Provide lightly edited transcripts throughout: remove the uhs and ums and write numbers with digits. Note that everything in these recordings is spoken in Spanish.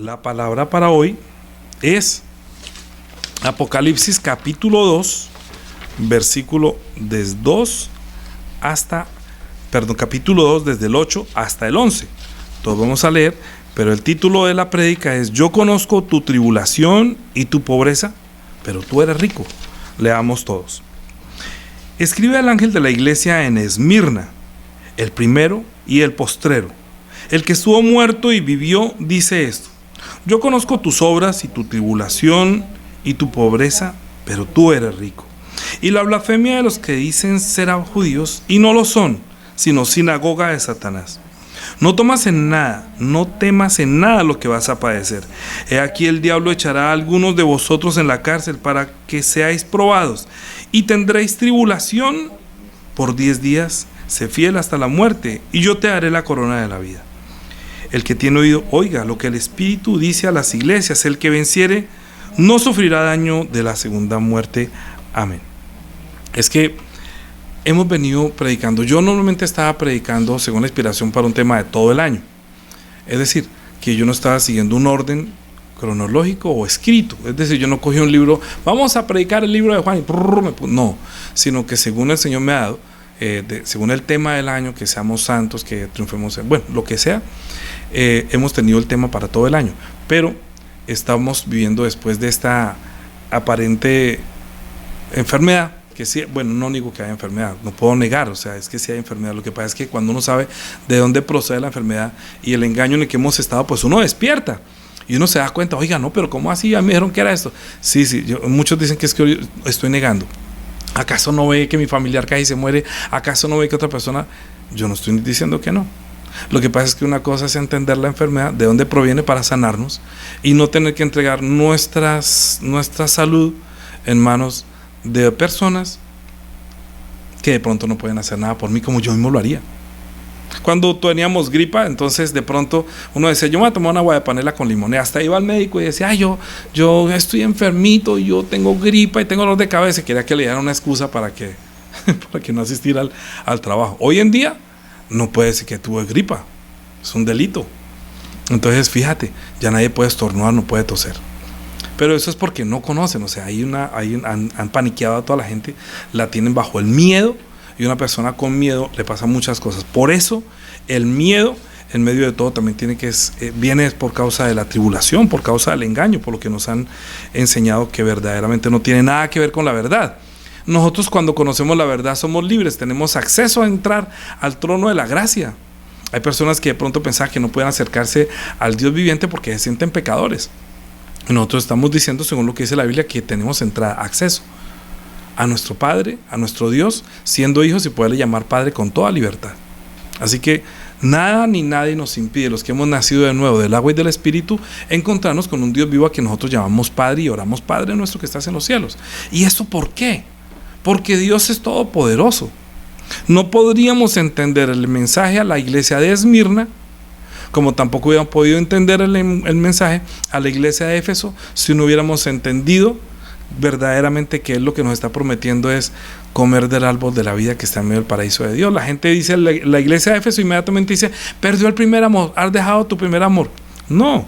La palabra para hoy es Apocalipsis capítulo 2, versículo desde 2 hasta, capítulo 2 desde el 8 hasta el 11. Todos vamos a leer, pero el título de la prédica es: Yo conozco tu tribulación y tu pobreza, pero tú eres rico. Leamos todos. Escribe al ángel de la iglesia en Esmirna, el primero y el postrero, el que estuvo muerto y vivió, dice esto: Yo conozco tus obras y tu tribulación y tu pobreza, pero tú eres rico. Y la blasfemia de los que dicen ser judíos y no lo son, sino sinagoga de Satanás. No tomas en nada, no temas en nada lo que vas a padecer. He aquí el diablo echará a algunos de vosotros en la cárcel para que seáis probados, y tendréis tribulación por 10 días. Sé fiel hasta la muerte, y yo te daré la corona de la vida. El que tiene oído, oiga lo que el Espíritu dice a las iglesias. El que venciere no sufrirá daño de la segunda muerte. Amén. Es que hemos venido predicando. Yo normalmente estaba predicando según la inspiración para un tema de todo el año. Es decir, que yo no estaba siguiendo un orden cronológico o escrito. Es decir, yo no cogí un libro, vamos a predicar el libro de Juan, y no, sino que según el Señor me ha dado, según el tema del año, que seamos santos, que triunfemos, bueno, lo que sea, hemos tenido el tema para todo el año. Pero estamos viviendo después de esta aparente enfermedad, que sí, bueno, no digo que haya enfermedad, no puedo negar, o sea, es que sí hay enfermedad. Lo que pasa es que cuando uno sabe de dónde procede la enfermedad y el engaño en el que hemos estado, pues uno despierta y uno se da cuenta, oiga, no, pero ¿cómo así? Ya me dijeron que era esto. Sí, muchos dicen que es que yo estoy negando. ¿Acaso no ve que mi familiar casi se muere? ¿Acaso no ve que otra persona? Yo no estoy diciendo que no. Lo que pasa es que una cosa es entender la enfermedad, de dónde proviene, para sanarnos y no tener que entregar nuestra salud en manos de personas que de pronto no pueden hacer nada por mí como yo mismo lo haría. Cuando teníamos gripa, entonces de pronto uno decía, yo me voy a tomar una agua de panela con limón, y hasta iba al médico y decía, yo estoy enfermito, yo tengo gripa y tengo dolor de cabeza, y quería que le dieran una excusa para que no asistiera al trabajo. Hoy en día no puede decir que tuve gripa, es un delito. Entonces fíjate, ya nadie puede estornudar, no puede toser. Pero eso es porque no conocen, o sea, han paniqueado a toda la gente, la tienen bajo el miedo, y una persona con miedo le pasan muchas cosas. Por eso el miedo en medio de todo también viene por causa de la tribulación, por causa del engaño, por lo que nos han enseñado que verdaderamente no tiene nada que ver con la verdad. Nosotros, cuando conocemos la verdad, somos libres, tenemos acceso a entrar al trono de la gracia. Hay personas que de pronto pensaban que no pueden acercarse al Dios viviente porque se sienten pecadores. Nosotros estamos diciendo, según lo que dice la Biblia, que tenemos acceso a nuestro Padre, a nuestro Dios, siendo hijos, y poderle llamar Padre con toda libertad. Así que nada ni nadie nos impide, los que hemos nacido de nuevo del agua y del Espíritu, encontrarnos con un Dios vivo a quien nosotros llamamos Padre y oramos: Padre nuestro que estás en los cielos. ¿Y esto por qué? Porque Dios es todopoderoso. No podríamos entender el mensaje a la iglesia de Esmirna, como tampoco hubiéramos podido entender el mensaje a la iglesia de Éfeso, si no hubiéramos entendido verdaderamente que Él lo que nos está prometiendo es comer del árbol de la vida que está en medio del paraíso de Dios. La gente dice, la iglesia de Éfeso inmediatamente dice: perdió el primer amor, has dejado tu primer amor. No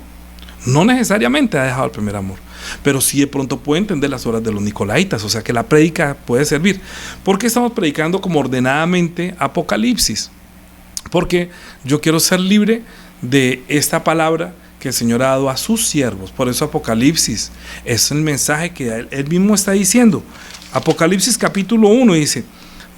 necesariamente ha dejado el primer amor, pero sí de pronto puede entender las obras de los nicolaitas, o sea que la prédica puede servir. ¿Por qué estamos predicando como ordenadamente Apocalipsis? Porque yo quiero ser libre de esta palabra que el Señor ha dado a sus siervos. Por eso Apocalipsis es el mensaje que Él mismo está diciendo. Apocalipsis capítulo 1 dice,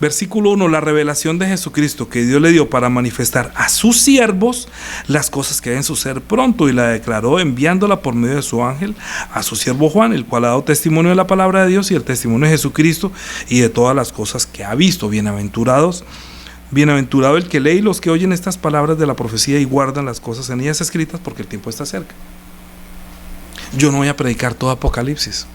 versículo 1: la revelación de Jesucristo que Dios le dio para manifestar a sus siervos las cosas que deben suceder pronto, y la declaró enviándola por medio de su ángel a su siervo Juan, el cual ha dado testimonio de la palabra de Dios y el testimonio de Jesucristo y de todas las cosas que ha visto. Bienaventurado el que lee y los que oyen estas palabras de la profecía y guardan las cosas en ellas escritas, porque el tiempo está cerca. Yo no voy a predicar todo Apocalipsis,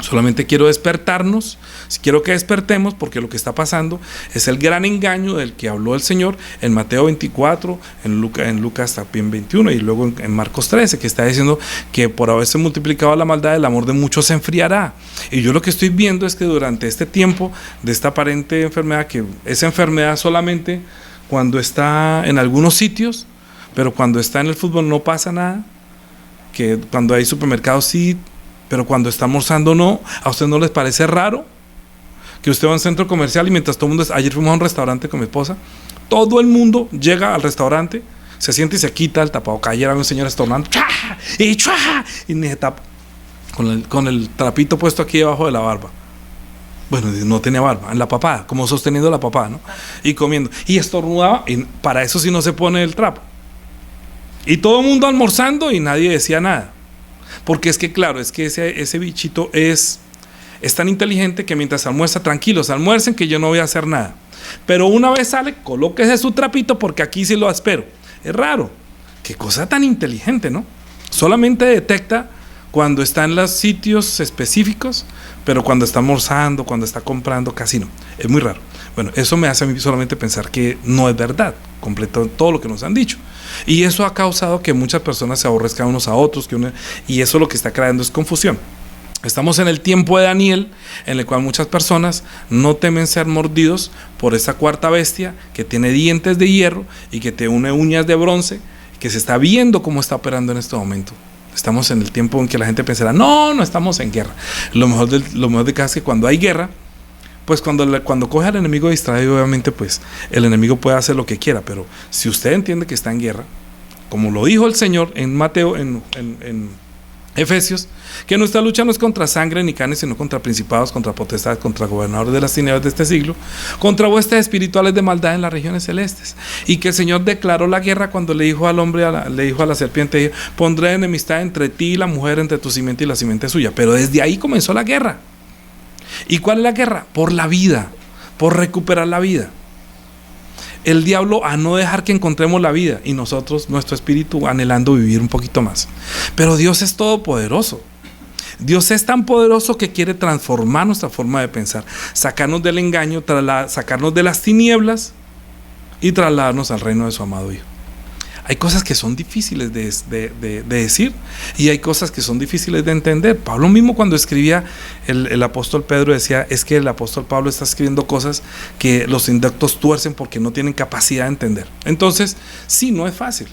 solamente quiero despertarnos, quiero que despertemos, porque lo que está pasando es el gran engaño del que habló el Señor en Mateo 24, en Lucas también 21 y luego en Marcos 13, que está diciendo que por haberse multiplicado la maldad, el amor de muchos se enfriará. Y yo lo que estoy viendo es que durante este tiempo de esta aparente enfermedad, que es enfermedad solamente cuando está en algunos sitios, pero cuando está en el fútbol no pasa nada, que cuando hay supermercados sí, pero cuando está almorzando no. ¿A usted no les parece raro que usted va a un centro comercial y mientras todo el mundo... Ayer fuimos a un restaurante con mi esposa, todo el mundo llega al restaurante, se siente y se quita el tapabocas. Ayer había un señor estornando y ni se tapa, con el trapito puesto aquí debajo de la barba. Bueno, no tenía barba, en la papada, como sosteniendo la papada, ¿no? Y comiendo. Y estornudaba, y para eso sí no se pone el trapo. Y todo el mundo almorzando y nadie decía nada. Porque es que, claro, es que ese bichito es tan inteligente que mientras almuerza, tranquilos, almuercen que yo no voy a hacer nada. Pero una vez sale, colóquese su trapito porque aquí sí lo espero. Es raro. Qué cosa tan inteligente, ¿no? Solamente detecta cuando está en los sitios específicos, pero cuando está almorzando, cuando está comprando, casi no. Es muy raro. Bueno, eso me hace a mí solamente pensar que no es verdad, completo todo lo que nos han dicho. Y eso ha causado que muchas personas se aborrezcan unos a otros, y eso lo que está creando es confusión. Estamos en el tiempo de Daniel, en el cual muchas personas no temen ser mordidos por esa cuarta bestia que tiene dientes de hierro y que tiene uñas de bronce, que se está viendo cómo está operando en este momento. Estamos en el tiempo en que la gente pensará, no estamos en guerra. Lo mejor de cada es que cuando hay guerra, pues cuando coge al enemigo distraído, obviamente pues el enemigo puede hacer lo que quiera, pero si usted entiende que está en guerra, como lo dijo el Señor en Mateo, en Efesios, que nuestra lucha no es contra sangre ni carne, sino contra principados, contra potestades, contra gobernadores de las tinieblas de este siglo, contra huestes espirituales de maldad en las regiones celestes. Y que el Señor declaró la guerra cuando le dijo al hombre, le dijo a la serpiente, pondré enemistad entre ti y la mujer, entre tu simiente y la simiente suya. Pero desde ahí comenzó la guerra. ¿Y cuál es la guerra? Por la vida, por recuperar la vida. El diablo a no dejar que encontremos la vida y nosotros, nuestro espíritu, anhelando vivir un poquito más. Pero Dios es todopoderoso. Dios es tan poderoso que quiere transformar nuestra forma de pensar, sacarnos del engaño, sacarnos de las tinieblas y trasladarnos al reino de su amado Hijo. Hay cosas que son difíciles de decir y hay cosas que son difíciles de entender. Pablo mismo, cuando escribía, el apóstol Pedro decía, es que el apóstol Pablo está escribiendo cosas que los inductos tuercen porque no tienen capacidad de entender. Entonces, sí, no es fácil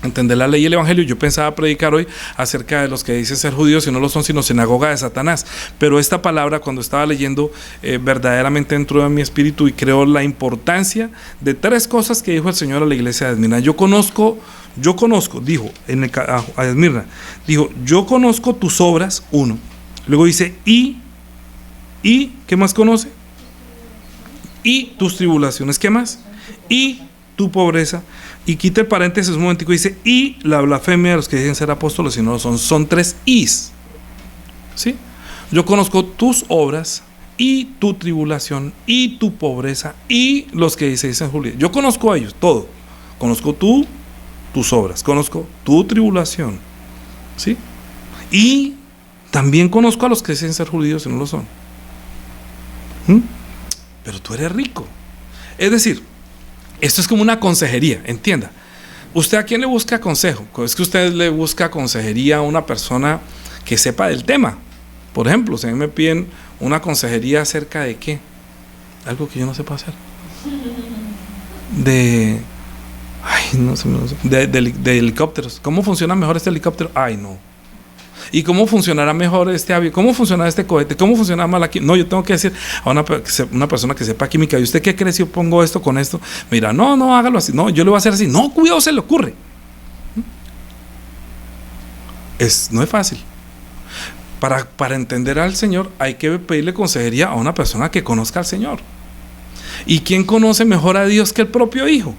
entender la ley y el evangelio. Yo pensaba predicar hoy acerca de los que dicen ser judíos y no lo son, sino sinagoga de Satanás. Pero esta palabra, cuando estaba leyendo, verdaderamente entró en mi espíritu y creo la importancia de tres cosas que dijo el Señor a la iglesia de Esmirna. Yo conozco, dijo a Esmirna, dijo, yo conozco tus obras, uno. Luego dice, y ¿qué más conoce? Y tus tribulaciones, ¿qué más? Y tu pobreza. Y quita el paréntesis un momentico y dice, y la blasfemia de los que dicen ser apóstoles y no lo son. Son tres is, ¿sí? Yo conozco tus obras y tu tribulación y tu pobreza y los que dicen Julián. Yo conozco a ellos, todo. Conozco tus obras, conozco tu tribulación, ¿sí? Y también conozco a los que dicen ser judíos y no lo son. Pero tú eres rico. Es decir, esto es como una consejería, entienda. ¿Usted a quién le busca consejo? Es que usted le busca consejería a una persona que sepa del tema. Por ejemplo, si a mí me piden una consejería acerca de qué, algo que yo no sepa hacer, de helicópteros. ¿Cómo funciona mejor este helicóptero? Ay, no. ¿Y cómo funcionará mejor este avión? ¿Cómo funcionará este cohete? ¿Cómo funcionará mal aquí? No, yo tengo que decir a una persona que sepa química, ¿y usted qué cree si yo pongo esto con esto? Mira, no, hágalo así. No, yo lo voy a hacer así. No, cuidado, se le ocurre. No es fácil. Para entender al Señor hay que pedirle consejería a una persona que conozca al Señor. ¿Y quién conoce mejor a Dios que el propio Hijo?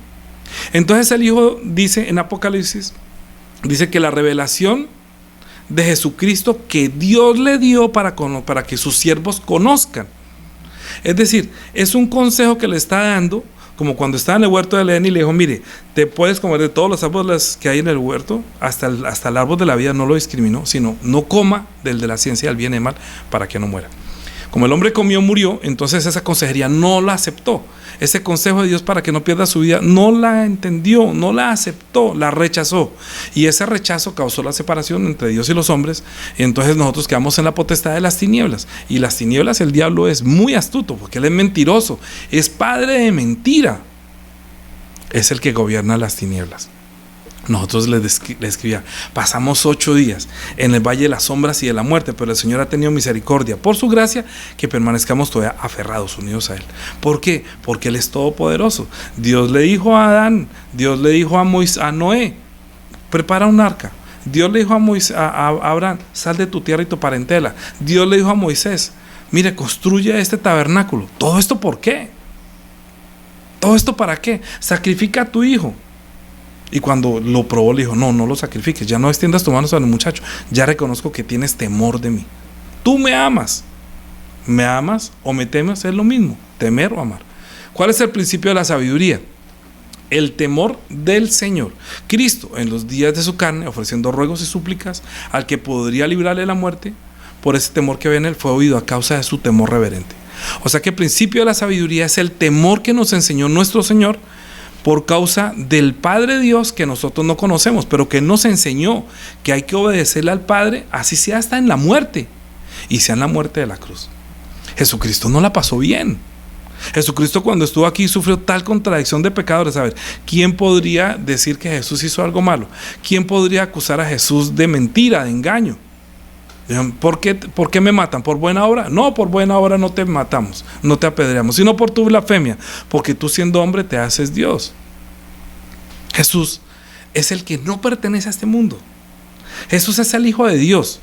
Entonces el Hijo dice en Apocalipsis, dice que la revelación de Jesucristo que Dios le dio para que sus siervos conozcan. Es decir, es un consejo que le está dando, como cuando estaba en el huerto de Edén y le dijo, mire, te puedes comer de todos los árboles que hay en el huerto, hasta el árbol de la vida no lo discriminó, sino no coma del de la ciencia del bien y del mal para que no muera. Como el hombre comió, murió, entonces esa consejería no la aceptó. Ese consejo de Dios para que no pierda su vida, no la entendió, no la aceptó, la rechazó. Y ese rechazo causó la separación entre Dios y los hombres. Y entonces nosotros quedamos en la potestad de las tinieblas. Y las tinieblas, el diablo es muy astuto, porque él es mentiroso, es padre de mentira. Es el que gobierna las tinieblas. Nosotros le escribía: pasamos 8 días en el valle de las sombras y de la muerte, pero el Señor ha tenido misericordia, por su gracia, que permanezcamos todavía aferrados, unidos a Él. ¿Por qué? Porque Él es todopoderoso. Dios le dijo a Adán, Dios le dijo a Noé: prepara un arca. Dios le dijo a Abraham: sal de tu tierra y tu parentela. Dios le dijo a Moisés: mire, construye este tabernáculo. ¿Todo esto por qué? ¿Todo esto para qué? Sacrifica a tu hijo. Y cuando lo probó, le dijo: no lo sacrifiques, ya no extiendas tu mano sobre el muchacho, ya reconozco que tienes temor de mí. Tú me amas o me temes, es lo mismo, temer o amar. ¿Cuál es el principio de la sabiduría? El temor del Señor. Cristo, en los días de su carne, ofreciendo ruegos y súplicas al que podría librarle de la muerte, por ese temor que ve en él, fue oído a causa de su temor reverente. O sea que el principio de la sabiduría es el temor que nos enseñó nuestro Señor, por causa del Padre Dios que nosotros no conocemos, pero que nos enseñó que hay que obedecerle al Padre, así sea hasta en la muerte, y sea en la muerte de la cruz. Jesucristo no la pasó bien. Jesucristo, cuando estuvo aquí, sufrió tal contradicción de pecadores. A ver, ¿quién podría decir que Jesús hizo algo malo? ¿Quién podría acusar a Jesús de mentira, de engaño? ¿Por qué me matan? ¿Por buena obra? No, por buena obra no te matamos, no te apedreamos, sino por tu blasfemia, porque tú, siendo hombre, te haces Dios. Jesús es el que no pertenece a este mundo. Jesús es el Hijo de Dios.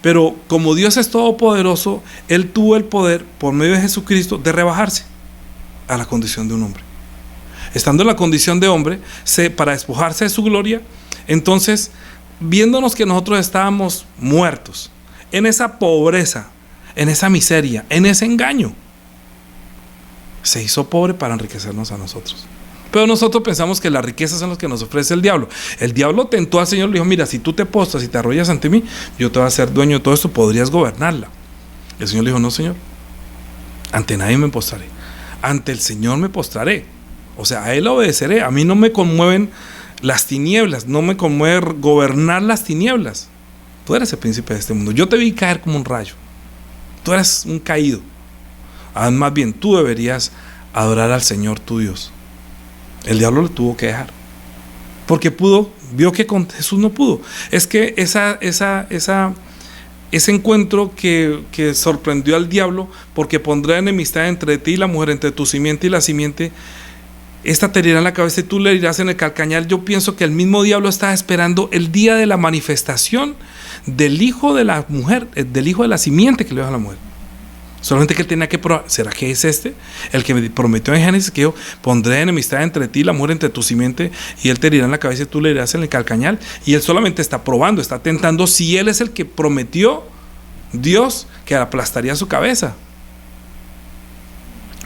Pero como Dios es todopoderoso, Él tuvo el poder, por medio de Jesucristo, de rebajarse a la condición de un hombre. Estando en la condición de hombre, para despojarse de su gloria, entonces, viéndonos que nosotros estábamos muertos en esa pobreza, en esa miseria, en ese engaño, se hizo pobre para enriquecernos a nosotros. Pero nosotros pensamos que las riquezas son las que nos ofrece el diablo. El diablo tentó al Señor, le dijo: mira, si tú te postras y te arrodillas ante mí, yo te voy a hacer dueño de todo esto, podrías gobernarla. El Señor le dijo: no, Señor, ante nadie me postraré, ante el Señor me postraré. O sea, a Él obedeceré. A mí no me conmueven las tinieblas, no me conmueve gobernar las tinieblas. Tú eres el príncipe de este mundo, yo te vi caer como un rayo, tú eres un caído. Más bien, tú deberías adorar al Señor tu Dios. El diablo lo tuvo que dejar, porque vio que con Jesús no pudo. Es que ese encuentro que sorprendió al diablo, porque pondrá enemistad entre ti y la mujer, entre tu simiente y la simiente. Esta te herirá en la cabeza y tú le herirás en el calcañar. Yo pienso que el mismo diablo estaba esperando el día de la manifestación del hijo de la mujer, del hijo de la simiente que le dio a la mujer. Solamente que él tenía que probar: ¿será que es este el que me prometió en Génesis, que yo pondré enemistad entre ti y la mujer, entre tu simiente, y él te herirá en la cabeza y tú le herirás en el calcañar? Y él solamente está probando, está tentando si él es el que prometió Dios que aplastaría su cabeza.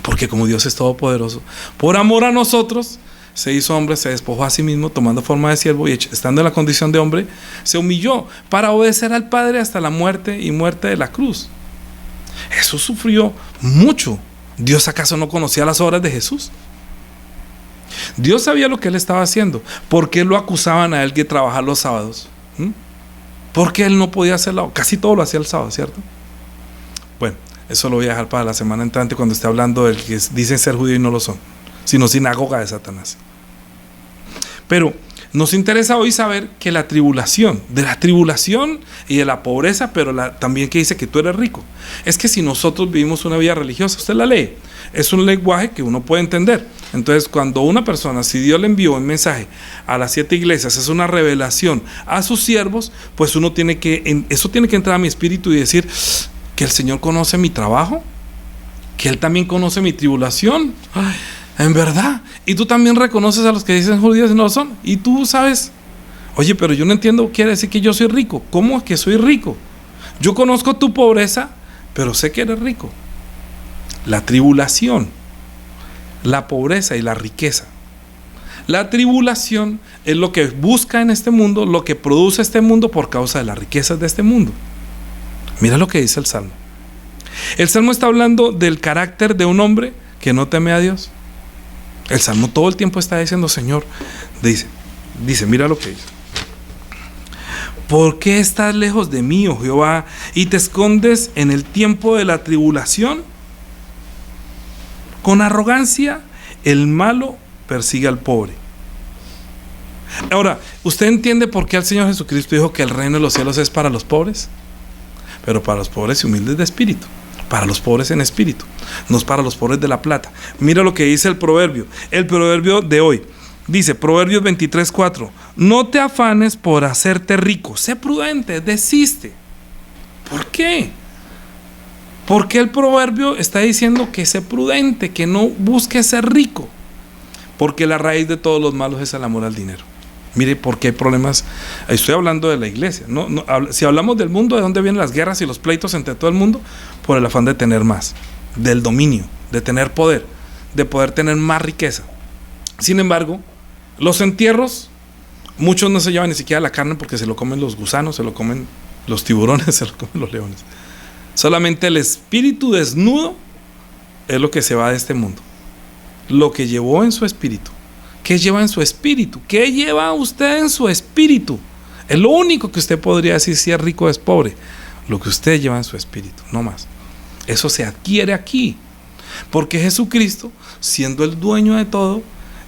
Porque como Dios es todopoderoso, por amor a nosotros, se hizo hombre, se despojó a sí mismo, tomando forma de siervo, y estando en la condición de hombre, se humilló para obedecer al Padre hasta la muerte, y muerte de la cruz. Jesús sufrió mucho. ¿Dios acaso no conocía las obras de Jesús? Dios sabía lo que él estaba haciendo. ¿Por qué lo acusaban a él de trabajar los sábados? ¿Por qué él no podía hacerlo? Casi todo lo hacía el sábado, ¿cierto? Bueno, eso lo voy a dejar para la semana entrante, cuando esté hablando del que dicen ser judío y no lo son, sino sinagoga de Satanás. Pero nos interesa hoy saber que de la tribulación y de la pobreza, pero también que dice que tú eres rico. Es que si nosotros vivimos una vida religiosa, usted la lee, es un lenguaje que uno puede entender. Entonces, cuando una persona, si Dios le envió un mensaje a las 7 iglesias, es una revelación a sus siervos, pues eso tiene que entrar a mi espíritu y decir que el Señor conoce mi trabajo, que Él también conoce mi tribulación. Ay, en verdad. Y tú también reconoces a los que dicen judíos y no lo son. Y tú sabes: oye, pero yo no entiendo, quiere decir que yo soy rico. ¿Cómo es que soy rico? Yo conozco tu pobreza, pero sé que eres rico. La tribulación, la pobreza y la riqueza. La tribulación es lo que busca en este mundo, lo que produce este mundo por causa de las riquezas de este mundo. Mira lo que dice el Salmo. El Salmo está hablando del carácter de un hombre que no teme a Dios. El Salmo todo el tiempo está diciendo: Señor, dice, mira lo que dice: ¿por qué estás lejos de mí, oh Jehová, y te escondes en el tiempo de la tribulación? Con arrogancia el malo persigue al pobre. Ahora, ¿usted entiende por qué el Señor Jesucristo dijo que el reino de los cielos es para los pobres? Pero para los pobres y humildes de espíritu, para los pobres en espíritu, no es para los pobres de la plata. Mira lo que dice el proverbio de hoy. Dice, Proverbios 23:4, no te afanes por hacerte rico, sé prudente, desiste. ¿Por qué? Porque el proverbio está diciendo que sé prudente, que no busque ser rico. Porque la raíz de todos los malos es el amor al dinero. Mire por qué hay problemas. Estoy hablando de la iglesia. Si hablamos del mundo, ¿de dónde vienen las guerras y los pleitos entre todo el mundo? Por el afán de tener más, del dominio, de tener poder, de poder tener más riqueza. Sin embargo, los entierros, muchos no se llevan ni siquiera la carne porque se lo comen los gusanos, se lo comen los tiburones, se lo comen los leones. Solamente el espíritu desnudo es lo que se va de este mundo. Lo que llevó en su espíritu. ¿Qué lleva en su espíritu? ¿Qué lleva usted en su espíritu? Es lo único que usted podría decir si es rico o es pobre. Lo que usted lleva en su espíritu, no más. Eso se adquiere aquí. Porque Jesucristo, siendo el dueño de todo,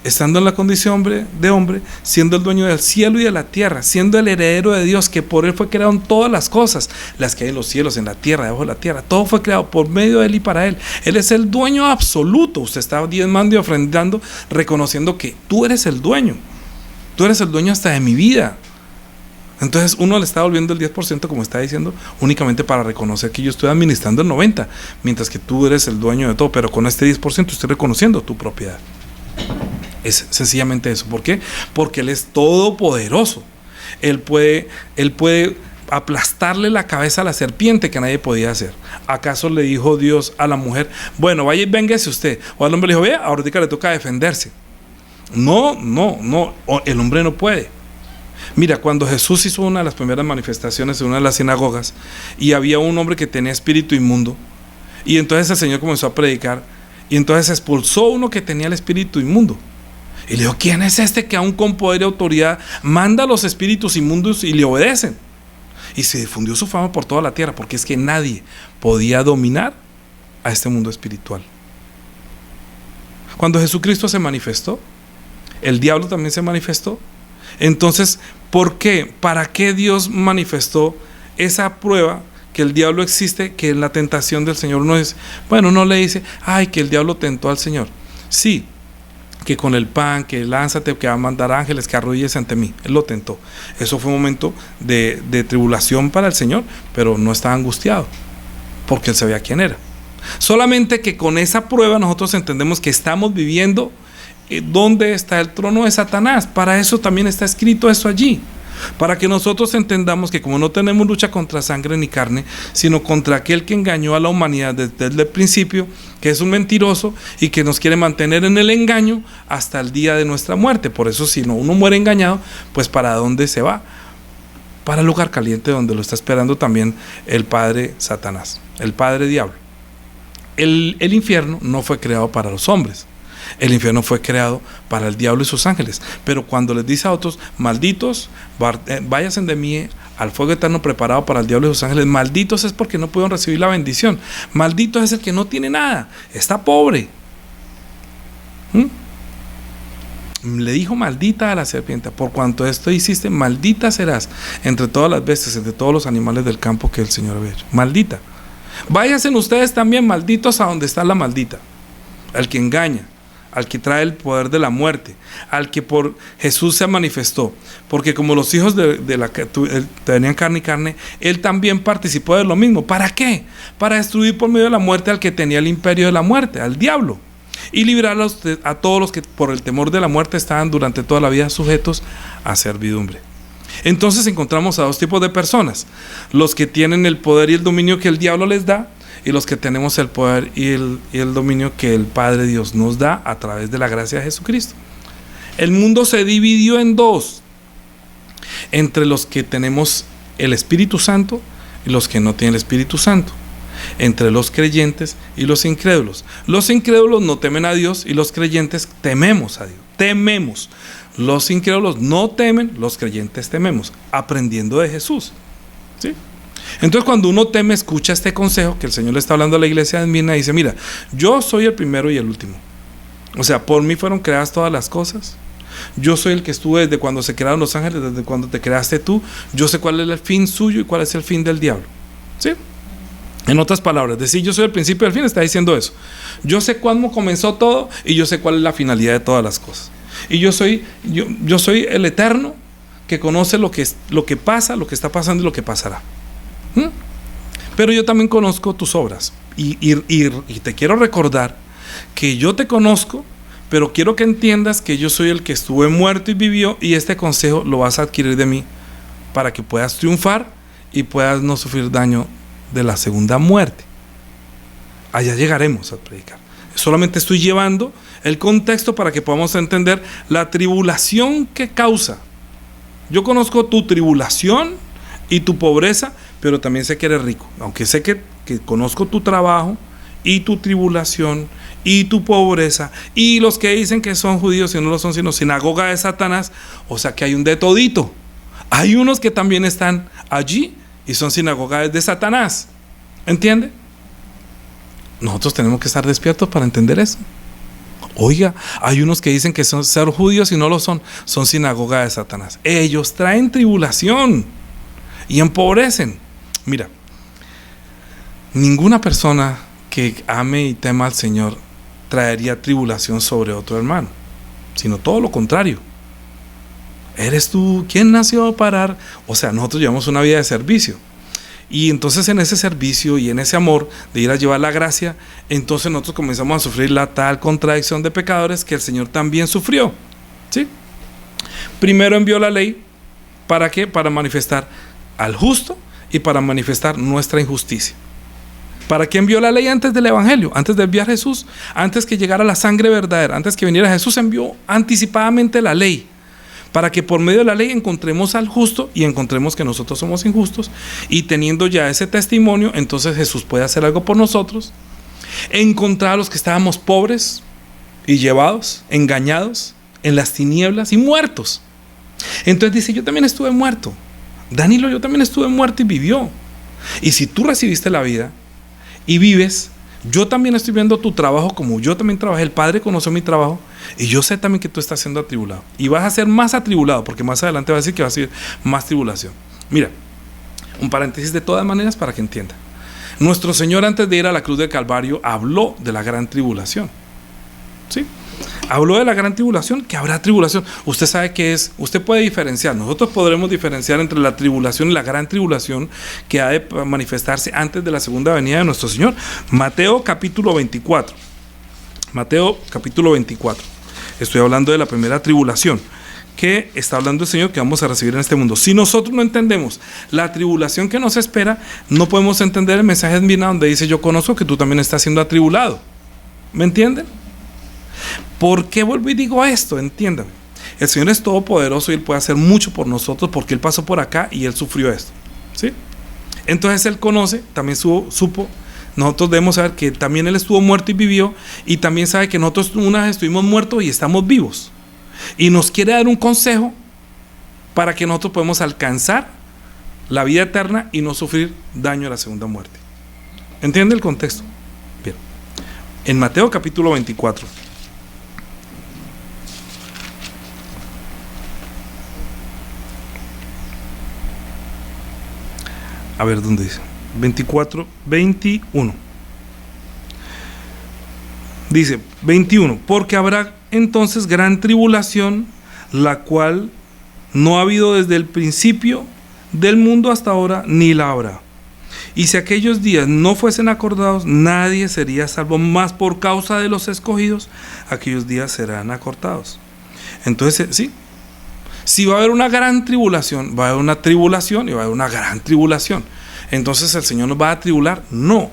estando en la condición de hombre, siendo el dueño del cielo y de la tierra, siendo el heredero de Dios, que por él fue creado todas las cosas, las que hay en los cielos, en la tierra, debajo de la tierra, todo fue creado por medio de él y para él. Él es el dueño absoluto. Usted está diezmando y ofrendando, reconociendo que tú eres el dueño. Tú eres el dueño hasta de mi vida. Entonces uno le está volviendo el 10%, como está diciendo, únicamente para reconocer que yo estoy administrando el 90%, mientras que tú eres el dueño de todo, pero con este 10% estoy reconociendo tu propiedad. Es sencillamente eso. ¿Por qué? Porque Él es todopoderoso. Él puede aplastarle la cabeza a la serpiente que nadie podía hacer. ¿Acaso le dijo Dios a la mujer, bueno, vaya y véngase usted? O al hombre le dijo, vea, ahorita le toca defenderse. No, el hombre no puede. Mira, cuando Jesús hizo una de las primeras manifestaciones en una de las sinagogas y había un hombre que tenía espíritu inmundo, y entonces el Señor comenzó a predicar, y entonces expulsó uno que tenía el espíritu inmundo. Y le dijo, ¿quién es este que aún con poder y autoridad manda a los espíritus inmundos y le obedecen? Y se difundió su fama por toda la tierra, porque es que nadie podía dominar a este mundo espiritual. Cuando Jesucristo se manifestó, el diablo también se manifestó. Entonces, ¿por qué? ¿Para qué Dios manifestó esa prueba que el diablo existe, que en la tentación del Señor no es? Bueno, no le dice, ay, que el diablo tentó al Señor. Sí, que con el pan, que lánzate, que va a mandar ángeles, que arrodilles ante mí. Él lo tentó. Eso fue un momento de tribulación para el Señor, pero no estaba angustiado, porque Él sabía quién era. Solamente que con esa prueba nosotros entendemos que estamos viviendo donde está el trono de Satanás. Para eso también está escrito eso allí. Para que nosotros entendamos que como no tenemos lucha contra sangre ni carne, sino contra aquel que engañó a la humanidad desde el principio, que es un mentiroso y que nos quiere mantener en el engaño hasta el día de nuestra muerte. Por eso si no uno muere engañado, pues ¿para dónde se va? Para el lugar caliente donde lo está esperando también el padre Satanás, el padre diablo. El infierno no fue creado para los hombres. El infierno fue creado para el diablo y sus ángeles. Pero cuando les dice a otros, malditos, váyanse de mí al fuego eterno preparado para el diablo y sus ángeles, malditos es porque no pudieron recibir la bendición. Maldito es el que no tiene nada, está pobre. Le dijo maldita a la serpiente, por cuanto esto hiciste, maldita serás entre todas las bestias, entre todos los animales del campo que el Señor había hecho. Maldita. Váyanse ustedes también malditos a donde está la maldita, al que engaña, al que trae el poder de la muerte, al que por Jesús se manifestó, porque como los hijos tenían carne y carne, Él también participó de lo mismo. ¿Para qué? Para destruir por medio de la muerte al que tenía el imperio de la muerte, al diablo, y librar a todos los que por el temor de la muerte estaban durante toda la vida sujetos a servidumbre. Entonces encontramos a dos tipos de personas: los que tienen el poder y el dominio que el diablo les da, y los que tenemos el poder y el dominio que el Padre Dios nos da a través de la gracia de Jesucristo. El mundo se dividió en dos: entre los que tenemos el Espíritu Santo y los que no tienen el Espíritu Santo, entre los creyentes y los incrédulos. Los incrédulos no temen a Dios y los creyentes tememos a Dios. Tememos. Los incrédulos no temen, los creyentes tememos, aprendiendo de Jesús. ¿Sí? Entonces cuando uno teme, escucha este consejo que el Señor le está hablando a la iglesia de Esmirna y dice: mira, yo soy el primero y el último. O sea, por mí fueron creadas todas las cosas, Yo soy el que estuve desde cuando se crearon los ángeles, desde cuando te creaste tú. Yo sé cuál es el fin suyo y cuál es el fin del diablo. ¿Sí? En otras palabras, decir yo soy el principio del fin está diciendo eso. Yo sé cuándo comenzó todo y yo sé cuál es la finalidad de todas las cosas. Y yo soy el eterno que conoce lo que pasa, lo que está pasando y lo que pasará. Pero yo también conozco tus obras y te quiero recordar que yo te conozco, pero quiero que entiendas que yo soy el que estuve muerto y vivió, y este consejo lo vas a adquirir de mí para que puedas triunfar y puedas no sufrir daño de la segunda muerte. Allá llegaremos a predicar. Solamente estoy llevando el contexto para que podamos entender la tribulación que causa. Yo conozco tu tribulación y tu pobreza, pero también sé que eres rico. Aunque sé que conozco tu trabajo y tu tribulación y tu pobreza y los que dicen que son judíos y no lo son sino sinagoga de Satanás. O sea que hay un de todito. Hay unos que también están allí y son sinagogas de Satanás. ¿Entiende? Nosotros tenemos que estar despiertos para entender eso. Oiga, hay unos que dicen que son ser judíos y no lo son sinagoga de Satanás. Ellos traen tribulación y empobrecen. Mira, ninguna persona que ame y tema al Señor traería tribulación sobre otro hermano, sino todo lo contrario. ¿Eres tú quien nació para...? O sea, nosotros llevamos una vida de servicio. Y entonces en ese servicio y en ese amor de ir a llevar la gracia, entonces nosotros comenzamos a sufrir la tal contradicción de pecadores que el Señor también sufrió. ¿Sí? Primero envió la ley, ¿para qué? Para manifestar al justo y para manifestar nuestra injusticia. ¿Para qué envió la ley antes del evangelio? Antes de enviar a Jesús, antes que llegara la sangre verdadera, antes que viniera Jesús, envió anticipadamente la ley, para que por medio de la ley encontremos al justo y encontremos que nosotros somos injustos, y teniendo ya ese testimonio, entonces Jesús puede hacer algo por nosotros, encontrar a los que estábamos pobres y llevados, engañados en las tinieblas y muertos. Entonces dice, yo también estuve muerto. Danilo, yo también estuve muerto y vivió. Y si tú recibiste la vida y vives, yo también estoy viendo tu trabajo como yo también trabajé. El Padre conoció mi trabajo y yo sé también que tú estás siendo atribulado y vas a ser más atribulado, porque más adelante va a decir que va a ser más tribulación. Mira, un paréntesis de todas maneras para que entienda. Nuestro Señor, antes de ir a la cruz del Calvario, habló de la gran tribulación. ¿Sí? Habló de la gran tribulación, que habrá tribulación. Usted sabe qué es, usted puede diferenciar, nosotros podremos diferenciar entre la tribulación y la gran tribulación que ha de manifestarse antes de la segunda venida de nuestro Señor. Mateo capítulo 24. Mateo capítulo 24. Estoy hablando de la primera tribulación que está hablando el Señor que vamos a recibir en este mundo. Si nosotros no entendemos la tribulación que nos espera, no podemos entender el mensaje de Mina donde dice, yo conozco que tú también estás siendo atribulado. ¿Me entienden? ¿Por qué vuelvo y digo esto? Entiéndame. El Señor es todopoderoso y Él puede hacer mucho por nosotros porque Él pasó por acá y Él sufrió esto. ¿Sí? Entonces Él conoce, también supo. Nosotros debemos saber que también Él estuvo muerto y vivió, y también sabe que nosotros una vez estuvimos muertos y estamos vivos. Y nos quiere dar un consejo para que nosotros podamos alcanzar la vida eterna y no sufrir daño a la segunda muerte. ¿Entiende el contexto? Bien. En Mateo capítulo 24. A ver, ¿dónde dice? 24, 21. Dice, 21. Porque habrá entonces gran tribulación, la cual no ha habido desde el principio del mundo hasta ahora, ni la habrá. Y si aquellos días no fuesen acordados, nadie sería salvo, más por causa de los escogidos, aquellos días serán acortados. Entonces, sí. Si va a haber una gran tribulación, va a haber una tribulación y va a haber una gran tribulación. Entonces el Señor nos va a tribular. No,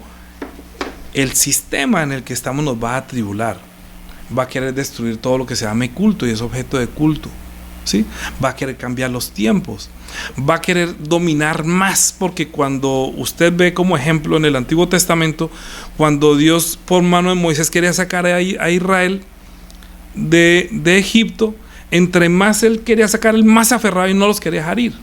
el sistema en el que estamos nos va a tribular. Va a querer destruir todo lo que se llame culto y es objeto de culto. ¿Sí? Va a querer cambiar los tiempos. Va a querer dominar más, porque cuando usted ve como ejemplo en el Antiguo Testamento, cuando Dios por mano de Moisés quería sacar a Israel de Egipto, entre más él quería sacar, el más aferrado y no los quería dejar ir.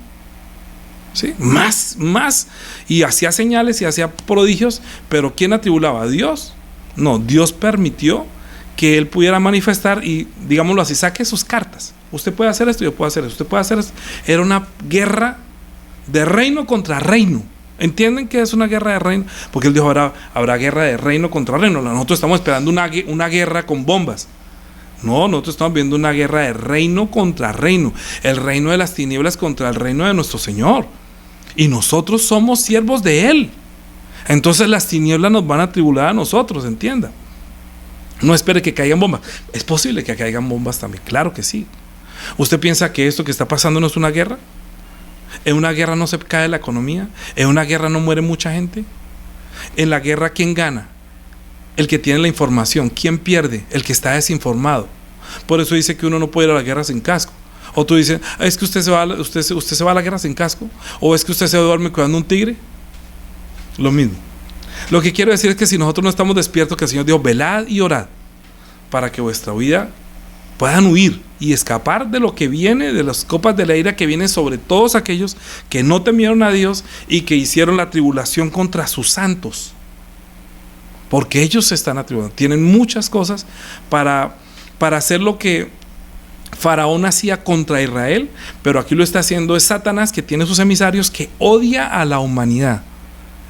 ¿Sí? Más, y hacía señales y hacía prodigios, pero ¿quién atribulaba? ¿A Dios? No, Dios permitió que él pudiera manifestar y, digámoslo así, saque sus cartas. usted puede hacer esto, yo puedo hacer esto, usted puede hacer esto. Era una guerra de reino contra reino. ¿Entienden que es una guerra de reino? Porque él dijo, habrá guerra de reino contra reino. Nosotros estamos esperando una guerra con bombas. No, nosotros estamos viendo una guerra de reino contra reino. El reino de las tinieblas contra el reino de nuestro Señor. Y nosotros somos siervos de Él. Entonces las tinieblas nos van a atribular a nosotros, entienda. No espere que caigan bombas. Es posible que caigan bombas también, claro que sí. ¿Usted piensa que esto que está pasando no es una guerra? ¿En una guerra no se cae la economía? ¿En una guerra no muere mucha gente? En la guerra, ¿quién gana? El que tiene la información. ¿Quién pierde? El que está desinformado. Por eso dice que uno no puede ir a la guerra sin casco. O tú dices, es que usted se va a la guerra sin casco. O es que usted se duerme cuidando un tigre. Lo mismo. Lo que quiero decir es que si nosotros no estamos despiertos, que el Señor dijo, velad y orad, para que vuestra vida puedan huir y escapar de lo que viene, de las copas de la ira que viene sobre todos aquellos que no temieron a Dios y que hicieron la tribulación contra sus santos. Porque ellos se están atribulando. Tienen muchas cosas para hacer lo que Faraón hacía contra Israel, pero aquí lo está haciendo es Satanás, que tiene sus emisarios, que odia a la humanidad.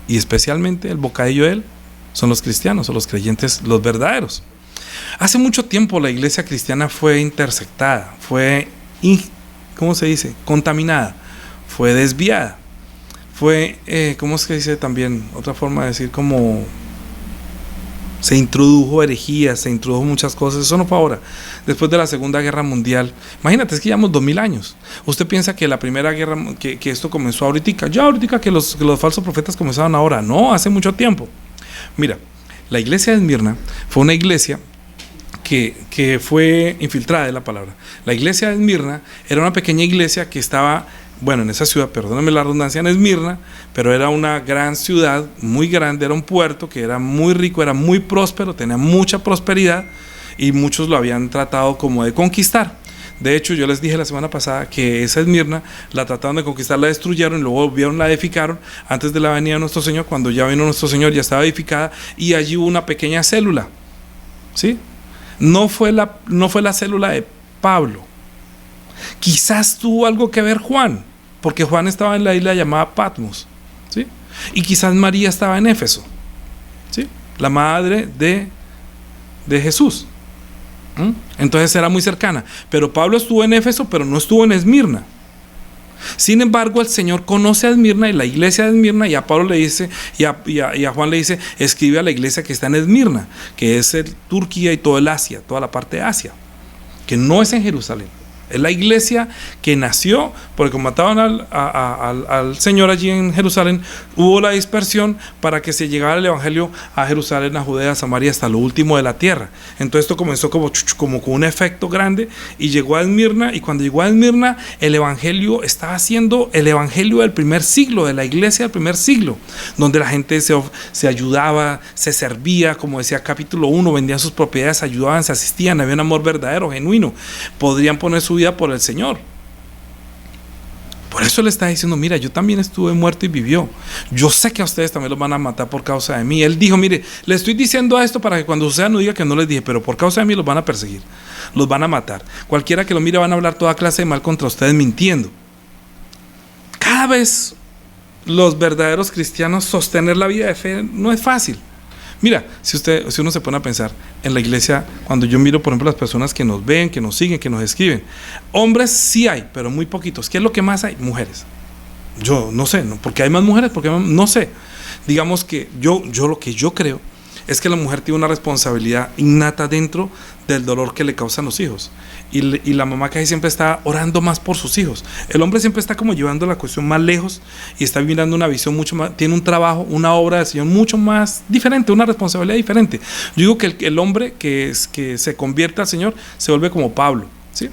Y especialmente el bocadillo de él son los cristianos o los creyentes, los verdaderos. Hace mucho tiempo la iglesia cristiana fue intersectada, fue, ¿cómo se dice? Contaminada, fue desviada, fue, ¿cómo es que dice también? Otra forma de decir, como se introdujo herejías, se introdujo muchas cosas. Eso no fue ahora, después de la Segunda Guerra Mundial. Imagínate, es que llevamos 2000 años. Usted piensa que la primera guerra, que esto comenzó ahorita, que los falsos profetas comenzaron ahora. No, hace mucho tiempo. Mira, la iglesia de Esmirna fue una iglesia que fue infiltrada, es la palabra. La iglesia de Esmirna era una pequeña iglesia que estaba, bueno, en esa ciudad, perdóname la redundancia, en Esmirna, pero era una gran ciudad, muy grande, era un puerto que era muy rico, era muy próspero, tenía mucha prosperidad y muchos lo habían tratado como de conquistar. De hecho, yo les dije la semana pasada que esa Esmirna la trataron de conquistar, la destruyeron y luego volvieron, la edificaron antes de la venida de nuestro Señor. Cuando ya vino nuestro Señor ya estaba edificada y allí hubo una pequeña célula, ¿sí? No fue la célula de Pablo. Quizás tuvo algo que ver Juan, porque Juan estaba en la isla llamada Patmos, ¿sí? Y quizás María estaba en Éfeso, ¿sí? La madre de Jesús. Entonces era muy cercana. Pero Pablo estuvo en Éfeso, pero no estuvo en Esmirna. Sin embargo, el Señor conoce a Esmirna y la iglesia de Esmirna, y a Pablo le dice, y a Juan le dice, escribe a la iglesia que está en Esmirna, que es Turquía y todo el Asia, toda la parte de Asia, que no es en Jerusalén. Es la iglesia que nació, porque como mataban al Señor allí en Jerusalén, hubo la dispersión para que se llegara el evangelio a Jerusalén, a Judea, a Samaria, hasta lo último de la tierra. Entonces esto comenzó como con un efecto grande y llegó a Esmirna, y cuando llegó a Esmirna, el evangelio estaba siendo el evangelio del primer siglo, de la iglesia del primer siglo, donde la gente se ayudaba, se servía, como decía capítulo 1, vendían sus propiedades, ayudaban, se asistían, había un amor verdadero, genuino, podrían poner su vida por el Señor. Por eso le está diciendo, mira, yo también estuve muerto y vivió. Yo sé que a ustedes también los van a matar por causa de mí. Él dijo, mire, le estoy diciendo esto para que cuando ustedes no diga que no les dije, pero por causa de mí los van a perseguir, los van a matar. Cualquiera que lo mire van a hablar toda clase de mal contra ustedes mintiendo. Cada vez los verdaderos cristianos sostener la vida de fe no es fácil. Mira, si uno se pone a pensar en la iglesia, cuando yo miro, por ejemplo, las personas que nos ven, que nos siguen, que nos escriben, hombres sí hay, pero muy poquitos. ¿Qué es lo que más hay? Mujeres. Yo no sé, ¿no? Porque hay más mujeres, no sé. Digamos que yo lo que yo creo es que la mujer tiene una responsabilidad innata dentro del dolor que le causan los hijos. Y la mamá casi siempre está orando más por sus hijos. El hombre siempre está como llevando la cuestión más lejos y está mirando una visión mucho más, tiene un trabajo, una obra del Señor mucho más diferente, una responsabilidad diferente. Yo digo que el hombre que se convierte al Señor se vuelve como Pablo, ¿sí?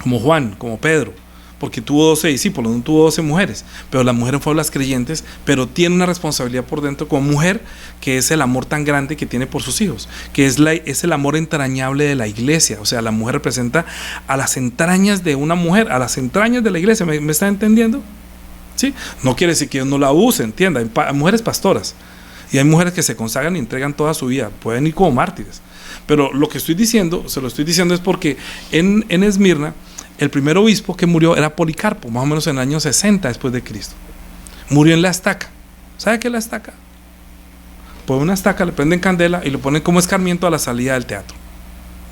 Como Juan, como Pedro, porque tuvo 12 discípulos, no tuvo 12 mujeres, pero las mujeres fueron las creyentes, pero tiene una responsabilidad por dentro como mujer, que es el amor tan grande que tiene por sus hijos, que es el amor entrañable de la iglesia. O sea, la mujer representa a las entrañas de una mujer, a las entrañas de la iglesia. ¿Me está entendiendo? ¿Sí? No quiere decir que Dios no la use, entienda. Hay mujeres pastoras y hay mujeres que se consagran y entregan toda su vida, pueden ir como mártires. Pero lo que estoy diciendo, se lo estoy diciendo es porque en Esmirna el primer obispo que murió era Policarpo, más o menos en el año 60 después de Cristo. Murió en la estaca. ¿Sabe qué es la estaca? Ponen una estaca, le prenden candela y lo ponen como escarmiento a la salida del teatro,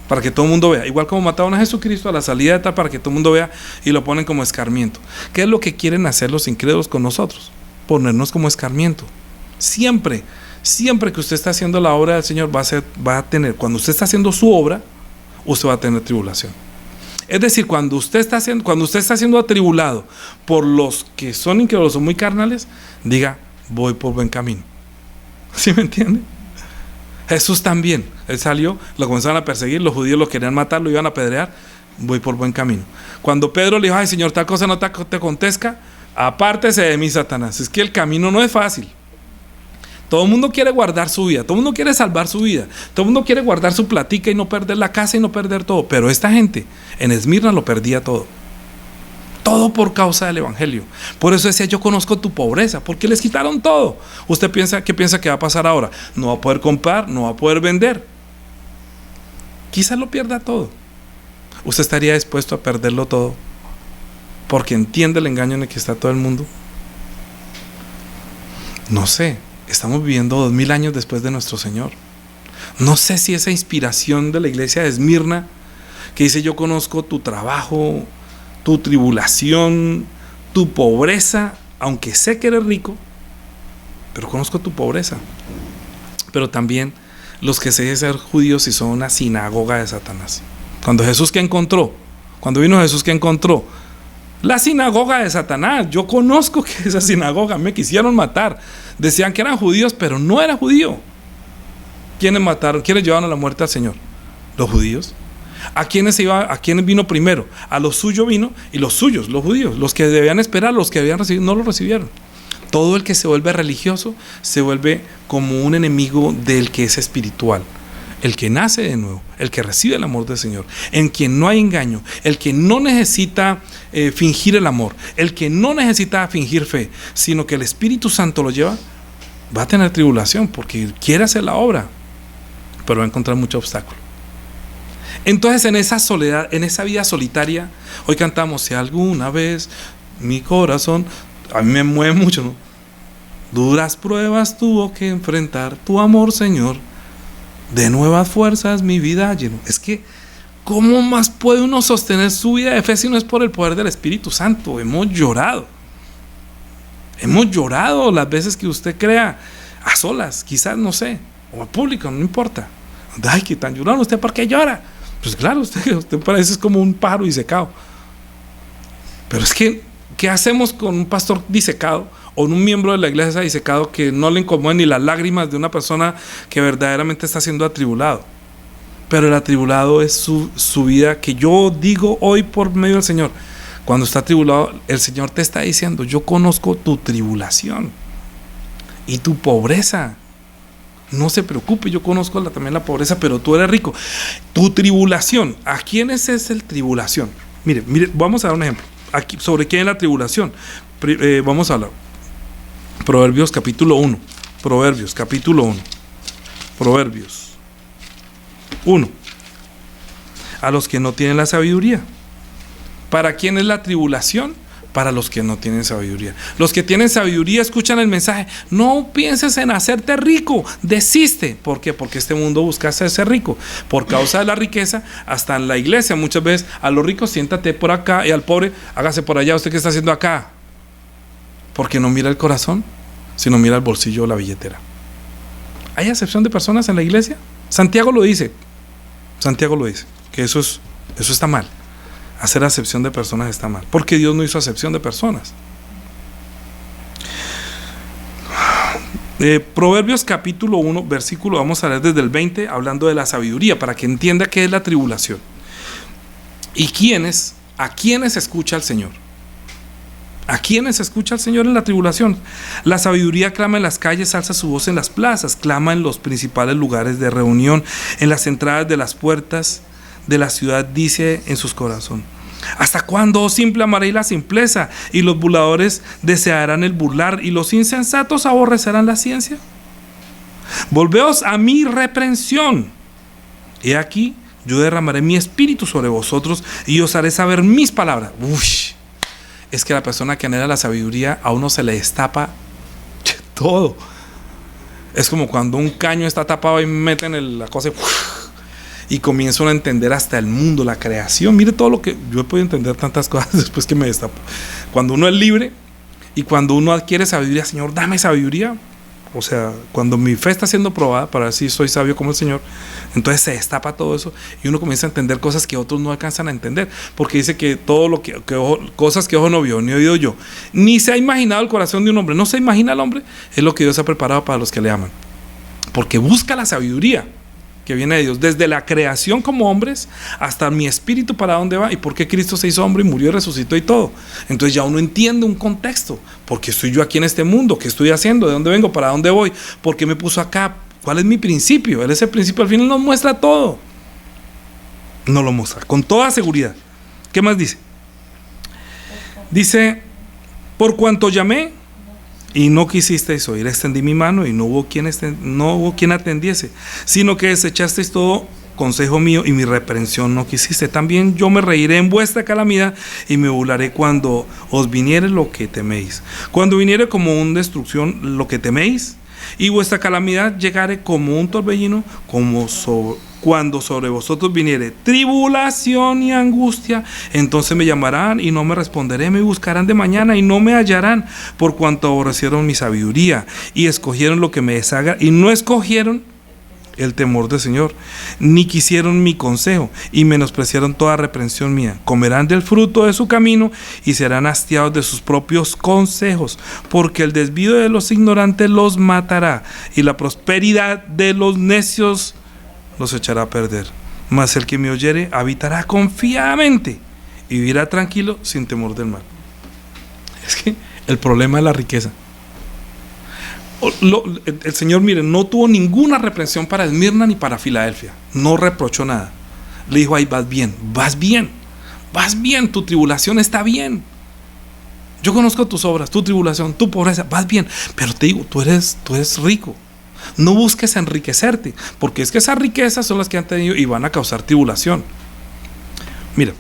para que todo el mundo vea. Igual como mataron a Jesucristo a la salida del teatro, para que todo el mundo vea, y lo ponen como escarmiento. ¿Qué es lo que quieren hacer los incrédulos con nosotros? Ponernos como escarmiento. Siempre que usted está haciendo la obra del Señor, va a tener, cuando usted está haciendo su obra, usted va a tener tribulación. Es decir, cuando usted está siendo atribulado por los que son incrédulos o muy carnales, diga, voy por buen camino. ¿Sí me entiende? Jesús también, él salió, lo comenzaron a perseguir, los judíos lo querían matar, lo iban a apedrear, voy por buen camino. Cuando Pedro le dijo, ay Señor, tal cosa no te acontezca, apártese de mí, Satanás. Es que el camino no es fácil. Todo el mundo quiere guardar su vida, todo el mundo quiere salvar su vida, todo el mundo quiere guardar su platica y no perder la casa y no perder todo. Pero esta gente en Esmirna lo perdía todo. Todo por causa del evangelio. Por eso decía, yo conozco tu pobreza, porque les quitaron todo. ¿Usted qué piensa que va a pasar ahora? No va a poder comprar, no va a poder vender. Quizás lo pierda todo. ¿Usted estaría dispuesto a perderlo todo porque entiende el engaño en el que está todo el mundo? No sé. Estamos viviendo 2000 años después de nuestro Señor. No sé si esa inspiración de la iglesia de Esmirna, que dice, yo conozco tu trabajo, tu tribulación, tu pobreza, aunque sé que eres rico, pero conozco tu pobreza. Pero también los que se dicen ser judíos y son una sinagoga de Satanás. Cuando vino Jesús, ¿qué encontró? La sinagoga de Satanás. Yo conozco que esa sinagoga me quisieron matar. Decían que eran judíos, pero no era judío. ¿Quiénes mataron? ¿Quiénes llevaron a la muerte al Señor? Los judíos. ¿A quiénes vino primero? A los suyos vino, y los suyos, los judíos, los que debían esperar, los que debían recibir, no lo recibieron. Todo el que se vuelve religioso se vuelve como un enemigo del que es espiritual. El que nace de nuevo, el que recibe el amor del Señor, en quien no hay engaño, el que no necesita fingir el amor, el que no necesita fingir fe, sino que el Espíritu Santo lo lleva, va a tener tribulación porque quiere hacer la obra, pero va a encontrar mucho obstáculo. Entonces, en esa soledad, en esa vida solitaria, hoy cantamos, si alguna vez mi corazón, a mí me mueve mucho, ¿no? Duras pruebas tuvo que enfrentar, tu amor, Señor, de nuevas fuerzas mi vida llenó. Es que, ¿cómo más puede uno sostener su vida de fe si no es por el poder del Espíritu Santo? Hemos llorado las veces que usted crea, a solas, quizás, no sé, o a público, no importa. Ay, que tan llorando, ¿usted por qué llora? Pues claro, usted parece como un pájaro disecado. Pero es que, ¿qué hacemos con un pastor disecado o un miembro de la iglesia disecado que no le incomoden ni las lágrimas de una persona que verdaderamente está siendo atribulado? Pero el atribulado es su vida, que yo digo hoy por medio del Señor. Cuando está atribulado, el Señor te está diciendo, yo conozco tu tribulación y tu pobreza. No se preocupe, yo conozco también la pobreza, pero tú eres rico. Tu tribulación, ¿a quiénes es el tribulación? Mire, vamos a dar un ejemplo. Aquí, ¿sobre quién es la tribulación? Vamos a hablar. Proverbios capítulo 1. Proverbios 1. A los que no tienen la sabiduría. ¿Para quién es la tribulación? Para los que no tienen sabiduría. Los que tienen sabiduría escuchan el mensaje. No pienses en hacerte rico, desiste. ¿Por qué? Porque este mundo busca hacerse rico. Por causa de la riqueza, hasta en la iglesia muchas veces a los ricos siéntate por acá y al pobre hágase por allá. ¿Usted qué está haciendo acá? Porque no mira el corazón, sino mira el bolsillo o la billetera. ¿Hay acepción de personas en la iglesia? Santiago lo dice, que eso está mal. Hacer acepción de personas está mal, porque Dios no hizo acepción de personas. Proverbios capítulo 1, versículo, vamos a leer desde el 20, hablando de la sabiduría, para que entienda qué es la tribulación. ¿Y a quiénes escucha el Señor? ¿A quiénes escucha el Señor en la tribulación? La sabiduría clama en las calles, alza su voz en las plazas, clama en los principales lugares de reunión, en las entradas de las puertas de la ciudad, dice en sus corazones: ¿hasta cuándo, oh simple, amaréis la simpleza? Y los burladores desearán el burlar, y los insensatos aborrecerán la ciencia. Volveos a mi reprensión. He aquí, yo derramaré mi espíritu sobre vosotros y os haré saber mis palabras. Uy, es que la persona que anhela la sabiduría, a uno se le destapa todo. Es como cuando un caño está tapado y meten la cosa y comienzan a entender hasta el mundo, la creación. Mire todo lo que yo he podido entender, tantas cosas después que me destapo. Cuando uno es libre y cuando uno adquiere sabiduría, Señor, dame sabiduría. O sea, cuando mi fe está siendo probada para ver si soy sabio como el Señor, entonces se destapa todo eso y uno comienza a entender cosas que otros no alcanzan a entender, porque dice que todo lo que cosas que ojo no vio, ni oído yo, ni se ha imaginado el corazón de un hombre, no se imagina el hombre, es lo que Dios ha preparado para los que le aman, porque busca la sabiduría que viene de Dios, desde la creación como hombres hasta mi espíritu para dónde va y por qué Cristo se hizo hombre y murió y resucitó y todo. Entonces ya uno entiende un contexto, ¿por qué estoy yo aquí en este mundo? ¿Qué estoy haciendo? ¿De dónde vengo? ¿Para dónde voy? ¿Por qué me puso acá? ¿Cuál es mi principio? Él es el principio, al final nos muestra todo, nos lo muestra con toda seguridad. ¿Qué más dice? Dice, por cuanto llamé y no quisisteis oír, extendí mi mano y no hubo quien atendiese, sino que desechasteis todo consejo mío y mi reprensión no quisiste. También yo me reiré en vuestra calamidad y me burlaré cuando os viniere lo que teméis. Cuando viniere como una destrucción lo que teméis, y vuestra calamidad llegare como un torbellino, cuando sobre vosotros viniere tribulación y angustia, entonces me llamarán y no me responderé, me buscarán de mañana y no me hallarán, por cuanto aborrecieron mi sabiduría y escogieron lo que me desagrada y no escogieron el temor del Señor, ni quisieron mi consejo y menospreciaron toda reprensión mía. Comerán del fruto de su camino y serán hastiados de sus propios consejos, porque el desvío de los ignorantes los matará y la prosperidad de los necios los echará a perder. Mas el que me oyere habitará confiadamente y vivirá tranquilo sin temor del mal. Es que el problema es la riqueza. El Señor, miren, no tuvo ninguna reprensión para Esmirna ni para Filadelfia, no reprochó nada, le dijo, ahí vas bien, tu tribulación está bien, yo conozco tus obras, tu tribulación, tu pobreza, vas bien, pero te digo, tú eres rico, no busques enriquecerte, porque es que esas riquezas son las que han tenido y van a causar tribulación. Mira,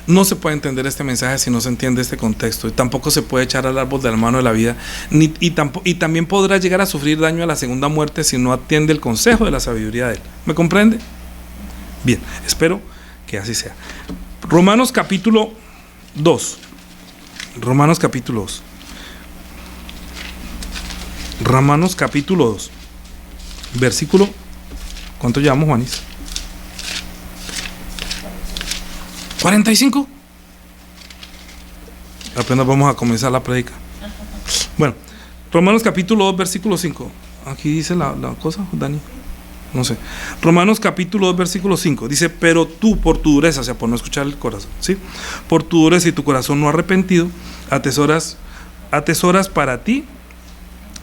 no se puede entender este mensaje si no se entiende este contexto, y tampoco se puede echar al árbol de la mano de la vida, y también podrá llegar a sufrir daño a la segunda muerte si no atiende el consejo de la sabiduría de Él. ¿Me comprende? Bien, espero que así sea. Romanos capítulo 2. Romanos capítulo 2. Romanos capítulo 2. Versículo, ¿cuánto llevamos, Juanis? 45. Apenas vamos a comenzar la prédica. Bueno, Romanos capítulo 2, versículo 5. Aquí dice la cosa, Dani. No sé. Romanos capítulo 2, versículo 5. Dice, pero tú por tu dureza, o sea, por no escuchar el corazón, ¿sí? Por tu dureza y tu corazón no arrepentido, atesoras para ti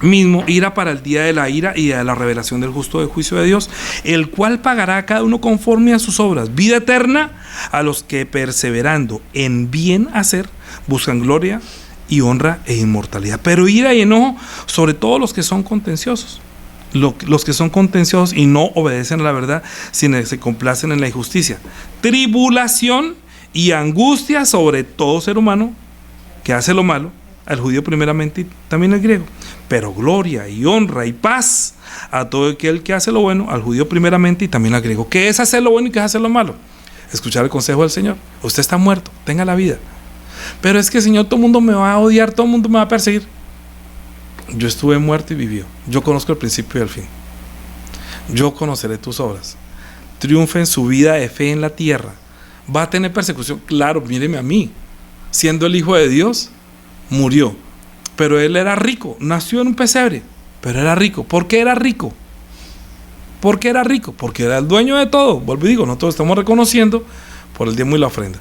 mismo ira para el día de la ira y de la revelación del justo de juicio de Dios, el cual pagará a cada uno conforme a sus obras, vida eterna a los que perseverando en bien hacer buscan gloria y honra e inmortalidad, pero ira y enojo sobre todos los que son contenciosos, los que son contenciosos y no obedecen a la verdad, sino que se complacen en la injusticia, tribulación y angustia sobre todo ser humano que hace lo malo, al judío primeramente y también al griego, pero gloria y honra y paz a todo aquel que hace lo bueno, al judío primeramente y también al griego. ¿Qué es hacer lo bueno y qué es hacer lo malo? Escuchar el consejo del Señor. Usted está muerto, tenga la vida. Pero es que, Señor, todo el mundo me va a odiar, todo el mundo me va a perseguir. Yo estuve muerto y vivió. Yo conozco el principio y el fin. Yo conoceré tus obras. Triunfe en su vida de fe en la tierra. ¿Va a tener persecución? Claro, míreme a mí. Siendo el Hijo de Dios, murió, pero él era rico, nació en un pesebre, pero era rico. ¿Por qué era rico? ¿Por qué era rico? Porque era el dueño de todo. Vuelvo y digo, nosotros estamos reconociendo por el diezmo y la ofrenda.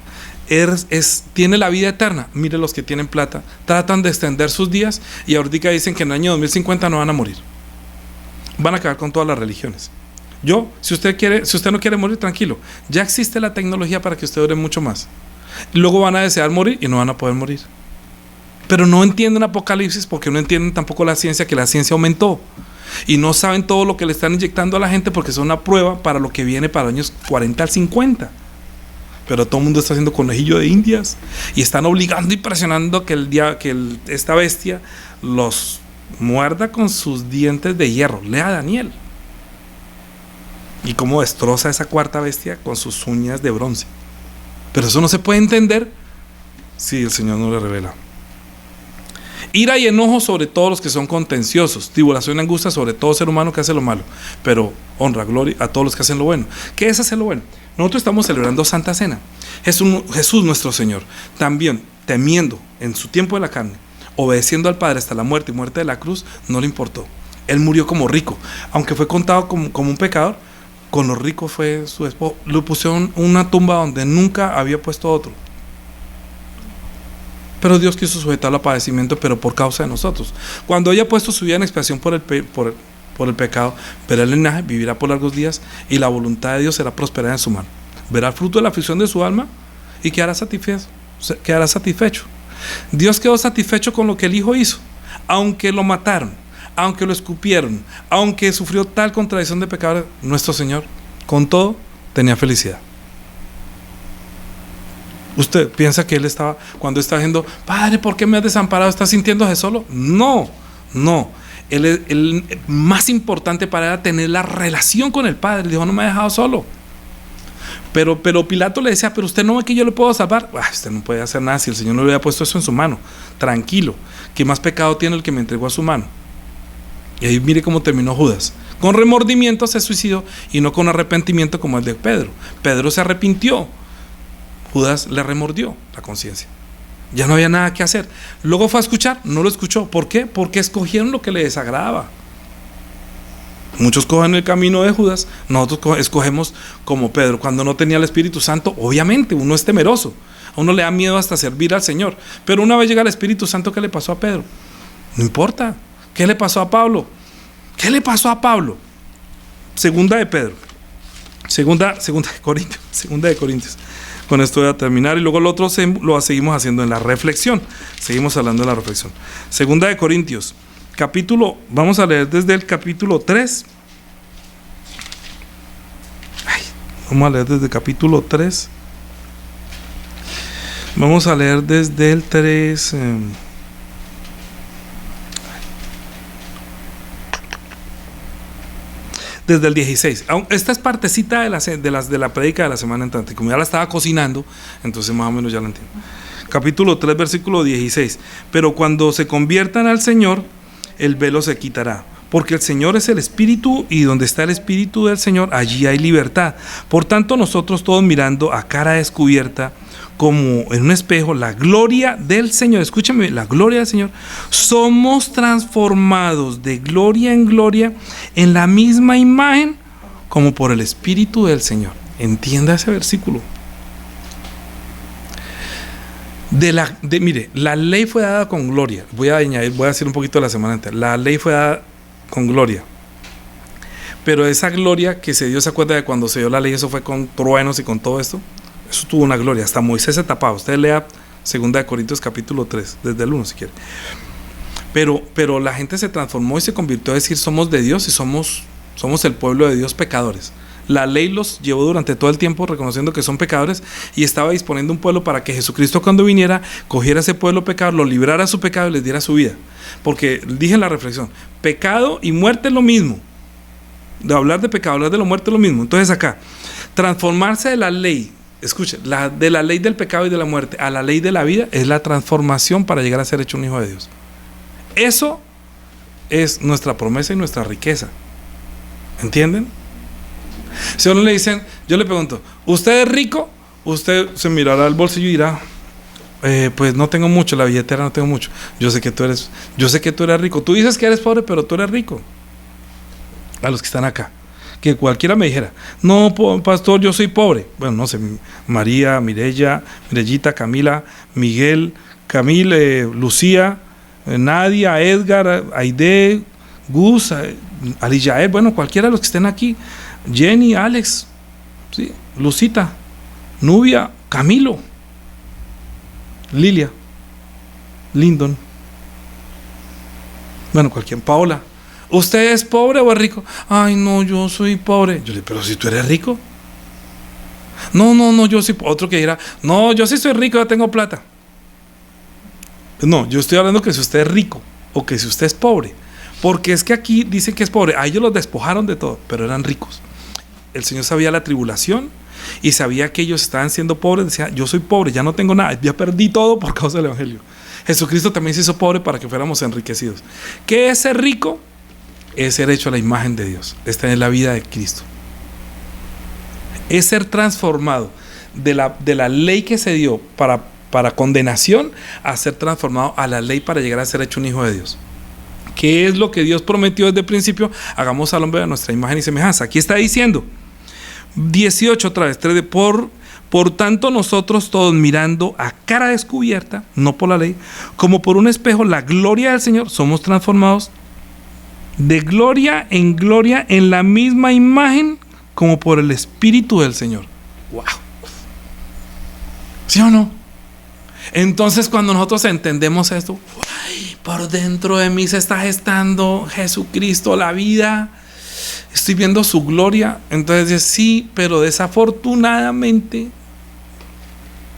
Tiene la vida eterna. Mire, los que tienen plata tratan de extender sus días y ahorita dicen que en el año 2050 no van a morir, van a acabar con todas las religiones. Si usted no quiere morir, tranquilo, ya existe la tecnología para que usted dure mucho más. Luego van a desear morir y no van a poder morir. Pero no entienden Apocalipsis porque no entienden tampoco la ciencia, que la ciencia aumentó. Y no saben todo lo que le están inyectando a la gente porque es una prueba para lo que viene para los años 40 al 50. Pero todo el mundo está haciendo conejillo de indias y están obligando y presionando que esta bestia los muerda con sus dientes de hierro. Lea a Daniel. Y cómo destroza esa cuarta bestia con sus uñas de bronce. Pero eso no se puede entender si el Señor no le revela. Ira y enojo sobre todos los que son contenciosos, tribulación y angustia sobre todo ser humano que hace lo malo, pero honra, gloria a todos los que hacen lo bueno. ¿Qué es hacer lo bueno? Nosotros estamos celebrando Santa Cena. Jesús nuestro Señor, también temiendo en su tiempo de la carne, obedeciendo al Padre hasta la muerte y muerte de la cruz, no le importó. Él murió como rico, aunque fue contado como un pecador. Con los ricos fue su esposo. Le pusieron una tumba donde nunca había puesto otro. Pero Dios quiso sujetarlo a padecimiento, pero por causa de nosotros. Cuando haya puesto su vida en expiación por el pecado, verá el linaje, vivirá por largos días, y la voluntad de Dios será prosperada en su mano. Verá el fruto de la aflicción de su alma y quedará satisfecho. Dios quedó satisfecho con lo que el Hijo hizo, aunque lo mataron, aunque lo escupieron, aunque sufrió tal contradicción de pecado. Nuestro Señor, con todo, tenía felicidad. ¿Usted piensa que Él estaba, cuando está diciendo, Padre, ¿por qué me has desamparado? ¿Está sintiéndose solo? No. Él más importante para él era tener la relación con el Padre. Él dijo, no me ha dejado solo. Pero Pilato le decía, pero usted no ve que yo le puedo salvar. Usted no puede hacer nada si el Señor no le había puesto eso en su mano. Tranquilo, que más pecado tiene el que me entregó a su mano. Y ahí mire cómo terminó Judas. Con remordimiento se suicidó y no con arrepentimiento como el de Pedro. Pedro se arrepintió. Judas le remordió la conciencia. Ya no había nada que hacer. Luego fue a escuchar, no lo escuchó. ¿Por qué? Porque escogieron lo que le desagradaba. Muchos cogen el camino de Judas, nosotros escogemos como Pedro. Cuando no tenía el Espíritu Santo, obviamente uno es temeroso. A uno le da miedo hasta servir al Señor. Pero una vez llega el Espíritu Santo, ¿qué le pasó a Pedro? No importa. ¿Qué le pasó a Pablo? ¿Qué le pasó a Pablo? Segunda de Pedro. Segunda de Corintios. Con esto voy a terminar y luego lo otro lo seguimos haciendo en la reflexión. Seguimos hablando de la reflexión. Segunda de Corintios, vamos a leer desde el capítulo 3. Vamos a leer desde el capítulo 3. Vamos a leer desde el 3. Desde el 16. Esta es partecita de la prédica de la semana entrante. Como ya la estaba cocinando, entonces más o menos ya la entiendo. Capítulo 3, versículo 16. Pero cuando se conviertan al Señor, el velo se quitará. Porque el Señor es el Espíritu, y donde está el Espíritu del Señor, allí hay libertad. Por tanto, nosotros todos mirando a cara descubierta, como en un espejo, la gloria del Señor, escúchame, la gloria del Señor, somos transformados de gloria en gloria en la misma imagen como por el Espíritu del Señor. Entienda ese versículo. Mire, la ley fue dada con gloria. Voy a decir un poquito de la semana entera. La ley fue dada con gloria. Pero esa gloria que se dio, ¿se acuerda de cuando se dio la ley? Eso fue con truenos y con todo esto. Eso tuvo una gloria, hasta Moisés se tapaba. Usted lea 2 de Corintios capítulo 3, desde el 1 si quiere. Pero la gente se transformó y se convirtió a decir somos de Dios y somos el pueblo de Dios pecadores. La ley los llevó durante todo el tiempo reconociendo que son pecadores y estaba disponiendo un pueblo para que Jesucristo cuando viniera cogiera ese pueblo pecador, lo librara de su pecado y les diera su vida. Porque dije en la reflexión, pecado y muerte es lo mismo. De hablar de pecado, hablar de la muerte es lo mismo. Entonces acá, transformarse de la ley, escuche, de la ley del pecado y de la muerte a la ley de la vida es la transformación para llegar a ser hecho un hijo de Dios. Eso es nuestra promesa y nuestra riqueza. ¿Entienden? Si a uno le dicen, yo le pregunto, ¿usted es rico? Usted se mirará al bolsillo y dirá, pues no tengo mucho, la billetera no tengo mucho. Yo sé que tú eres rico. Tú dices que eres pobre, pero tú eres rico. A los que están acá. Que cualquiera me dijera, no, pastor, yo soy pobre. Bueno, no sé, María, Mirellita, Camila, Miguel, Camille, Lucía, Nadia, Edgar, Aide, Gus, Aliyael, bueno, cualquiera de los que estén aquí, Jenny, Alex, ¿sí? Lucita, Nubia, Camilo, Lilia, Lyndon, bueno, cualquier, Paola. ¿Usted es pobre o es rico? Ay, no, yo soy pobre. Yo le digo, pero si tú eres rico. No, yo soy otro que dirá, no, yo sí soy rico, yo tengo plata. No, yo estoy hablando que si usted es rico o que si usted es pobre. Porque es que aquí dicen que es pobre. A ellos los despojaron de todo, pero eran ricos. El Señor sabía la tribulación y sabía que ellos estaban siendo pobres. Decía, yo soy pobre, ya no tengo nada, ya perdí todo por causa del Evangelio. Jesucristo también se hizo pobre para que fuéramos enriquecidos. ¿Qué es ser rico? Es ser hecho a la imagen de Dios. Esta es la vida de Cristo. Es ser transformado de la ley que se dio para condenación a ser transformado a la ley para llegar a ser hecho un hijo de Dios. ¿Qué es lo que Dios prometió desde el principio? Hagamos al hombre a nuestra imagen y semejanza. Aquí está diciendo 18 otra vez, 3 de por tanto nosotros todos mirando a cara descubierta, no por la ley, como por un espejo la gloria del Señor, somos transformados de gloria en la misma imagen como por el Espíritu del Señor. ¡Wow! ¿Sí o no? Entonces cuando nosotros entendemos esto, ¡ay! Por dentro de mí se está gestando Jesucristo, la vida, estoy viendo su gloria. Entonces dice, sí, pero desafortunadamente,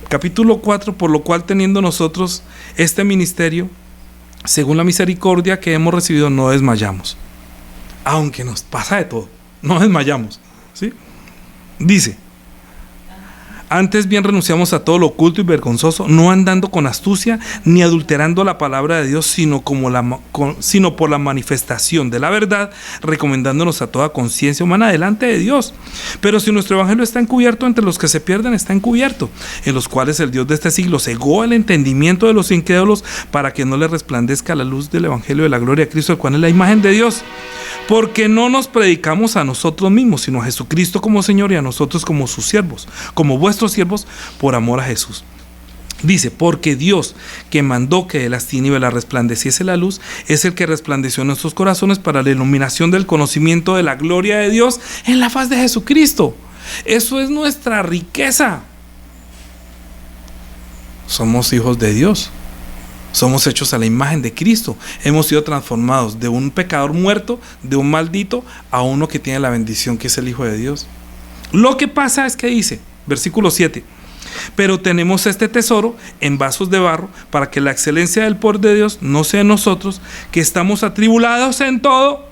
capítulo 4, por lo cual teniendo nosotros este ministerio, según la misericordia que hemos recibido, no desmayamos. Aunque nos pasa de todo, no desmayamos, ¿sí? Dice, antes bien renunciamos a todo lo oculto y vergonzoso, no andando con astucia ni adulterando la palabra de Dios, sino por la manifestación de la verdad, recomendándonos a toda conciencia humana delante de Dios. Pero si nuestro evangelio está encubierto, entre los que se pierden está encubierto, en los cuales el Dios de este siglo cegó el entendimiento de los incrédulos para que no les resplandezca la luz del evangelio de la gloria de Cristo, el cual es la imagen de Dios. Porque no nos predicamos a nosotros mismos, sino a Jesucristo como Señor y a nosotros como sus siervos, como vuestros siervos por amor a Jesús. Dice, porque Dios que mandó que de las tinieblas resplandeciese la luz, es el que resplandeció en nuestros corazones para la iluminación del conocimiento de la gloria de Dios en la faz de Jesucristo. Eso es nuestra riqueza. Somos hijos de Dios. Somos hechos a la imagen de Cristo. Hemos sido transformados de un pecador muerto, de un maldito, a uno que tiene la bendición, que es el Hijo de Dios. Lo que pasa es que dice, versículo 7, pero tenemos este tesoro en vasos de barro, para que la excelencia del poder de Dios no sea en nosotros, que estamos atribulados en todo,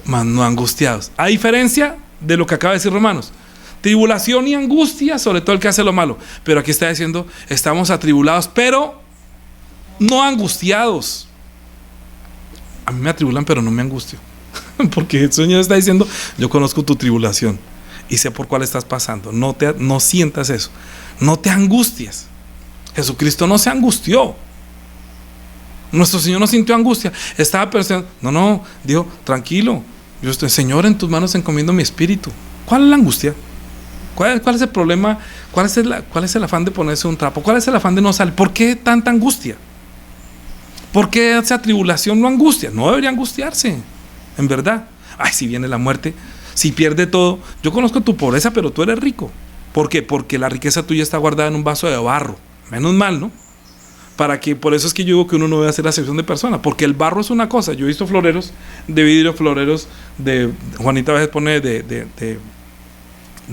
mas no angustiados. A diferencia de lo que acaba de decir Romanos, tribulación y angustia sobre todo el que hace lo malo. Pero aquí está diciendo, estamos atribulados, pero no angustiados. A mí me atribulan, pero no me angustio. Porque el Señor está diciendo, yo conozco tu tribulación y sé por cuál estás pasando. No sientas eso. No te angusties. Jesucristo no se angustió. Nuestro Señor no sintió angustia. Estaba pensando, no, dijo, tranquilo. Yo estoy, Señor, en tus manos encomiendo mi espíritu. ¿Cuál es la angustia? ¿Cuál es el problema? ¿Cuál es el afán de ponerse un trapo? ¿Cuál es el afán de no salir? ¿Por qué tanta angustia? ¿Por qué esa tribulación no angustia? No debería angustiarse, en verdad. Ay, si viene la muerte, si pierde todo. Yo conozco tu pobreza, pero tú eres rico. ¿Por qué? Porque la riqueza tuya está guardada en un vaso de barro. Menos mal, ¿no? Por eso es que yo digo que uno no debe hacer acepción de persona, porque el barro es una cosa. Yo he visto floreros de vidrio, floreros de, Juanita a veces pone de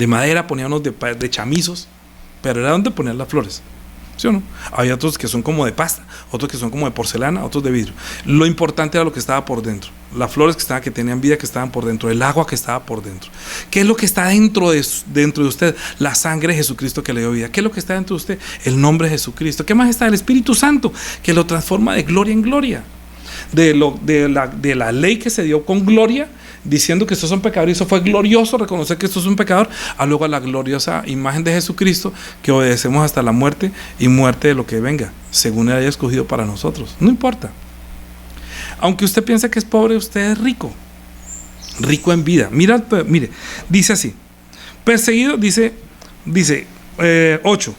madera, ponía unos de chamizos, pero era donde ponían las flores. ¿Sí o no? Había otros que son como de pasta, otros que son como de porcelana, otros de vidrio. Lo importante era lo que estaba por dentro. Las flores que tenían vida, que estaban por dentro, el agua que estaba por dentro. ¿Qué es lo que está dentro de usted? La sangre de Jesucristo que le dio vida. ¿Qué es lo que está dentro de usted? El nombre de Jesucristo. ¿Qué más está? El Espíritu Santo, que lo transforma de gloria en gloria. De la ley que se dio con gloria, diciendo que estos son pecadores, y eso fue glorioso, reconocer que esto es un pecador, a luego a la gloriosa imagen de Jesucristo, que obedecemos hasta la muerte y muerte de lo que venga, según Él haya escogido para nosotros. No importa. Aunque usted piense que es pobre, usted es rico en vida. Mire, dice así, perseguido, dice 8,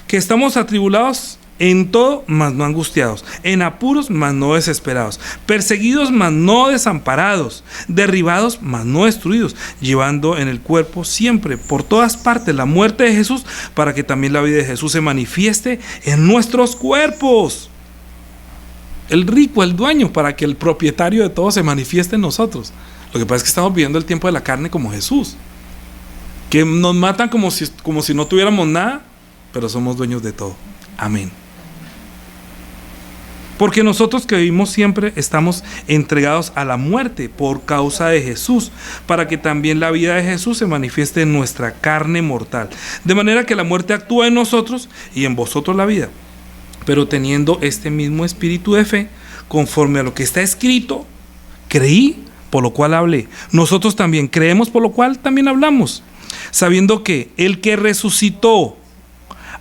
que estamos atribulados en todo, mas no angustiados, en apuros, mas no desesperados, perseguidos, mas no desamparados, derribados, mas no destruidos, llevando en el cuerpo siempre, por todas partes, la muerte de Jesús, para que también la vida de Jesús se manifieste en nuestros cuerpos. el rico, el dueño, para que el propietario de todo se manifieste en nosotros. Lo que pasa es que estamos viviendo el tiempo de la carne como Jesús, que nos matan como si no tuviéramos nada, pero somos dueños de todo. Amén. Porque nosotros que vivimos siempre estamos entregados a la muerte por causa de Jesús, para que también la vida de Jesús se manifieste en nuestra carne mortal. De manera que la muerte actúa en nosotros y en vosotros la vida. Pero teniendo este mismo espíritu de fe, conforme a lo que está escrito, creí, por lo cual hablé. Nosotros también creemos, por lo cual también hablamos, sabiendo que el que resucitó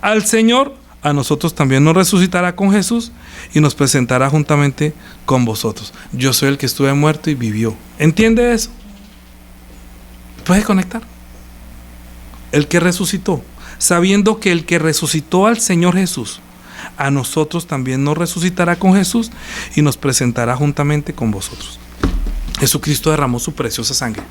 al Señor, a nosotros también nos resucitará con Jesús y nos presentará juntamente con vosotros. Yo soy el que estuve muerto y vivió. ¿Entiende eso? ¿Puede conectar? El que resucitó, sabiendo que el que resucitó al Señor Jesús, a nosotros también nos resucitará con Jesús y nos presentará juntamente con vosotros. Jesucristo derramó su preciosa sangre.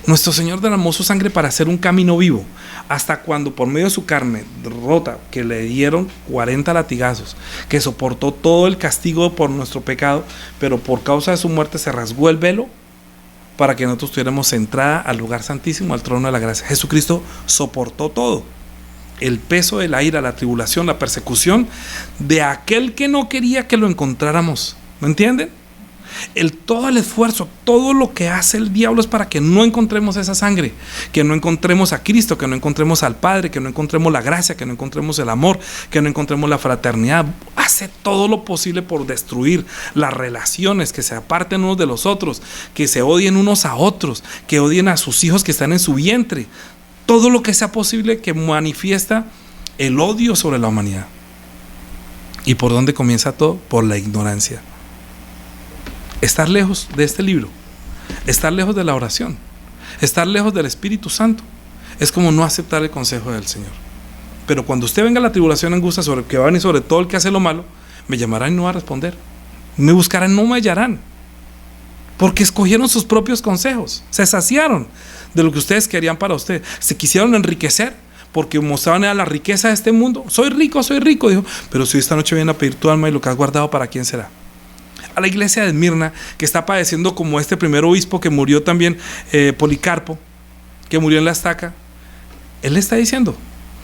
Nuestro Señor derramó su sangre para hacer un camino vivo, hasta cuando por medio de su carne rota, que le dieron 40 latigazos, que soportó todo el castigo por nuestro pecado, pero por causa de su muerte se rasgó el velo para que nosotros tuviéramos entrada al lugar santísimo, al trono de la gracia. Jesucristo soportó todo, el peso de la ira, la tribulación, la persecución de aquel que no quería que lo encontráramos. ¿Me entienden? Todo el esfuerzo, todo lo que hace el diablo es para que no encontremos esa sangre, que no encontremos a Cristo, que no encontremos al Padre, que no encontremos la gracia, que no encontremos el amor, que no encontremos la fraternidad. Hace todo lo posible por destruir las relaciones, que se aparten unos de los otros, que se odien unos a otros, que odien a sus hijos que están en su vientre. Todo lo que sea posible que manifiesta el odio sobre la humanidad. ¿Y por dónde comienza todo? Por la ignorancia. Estar lejos de este libro, estar lejos de la oración, estar lejos del Espíritu Santo, es como no aceptar el consejo del Señor. Pero cuando usted venga a la tribulación, angustia sobre el que van y sobre todo el que hace lo malo, me llamarán y no va a responder. Me buscarán y no me hallarán. Porque escogieron sus propios consejos, se saciaron de lo que ustedes querían para usted, se quisieron enriquecer porque mostraban a la riqueza de este mundo. Soy rico, dijo, pero si esta noche vienen a pedir tu alma y lo que has guardado, ¿para quién será? A la iglesia de Esmirna, que está padeciendo como este primer obispo que murió también, Policarpo, que murió en la estaca, él le está diciendo,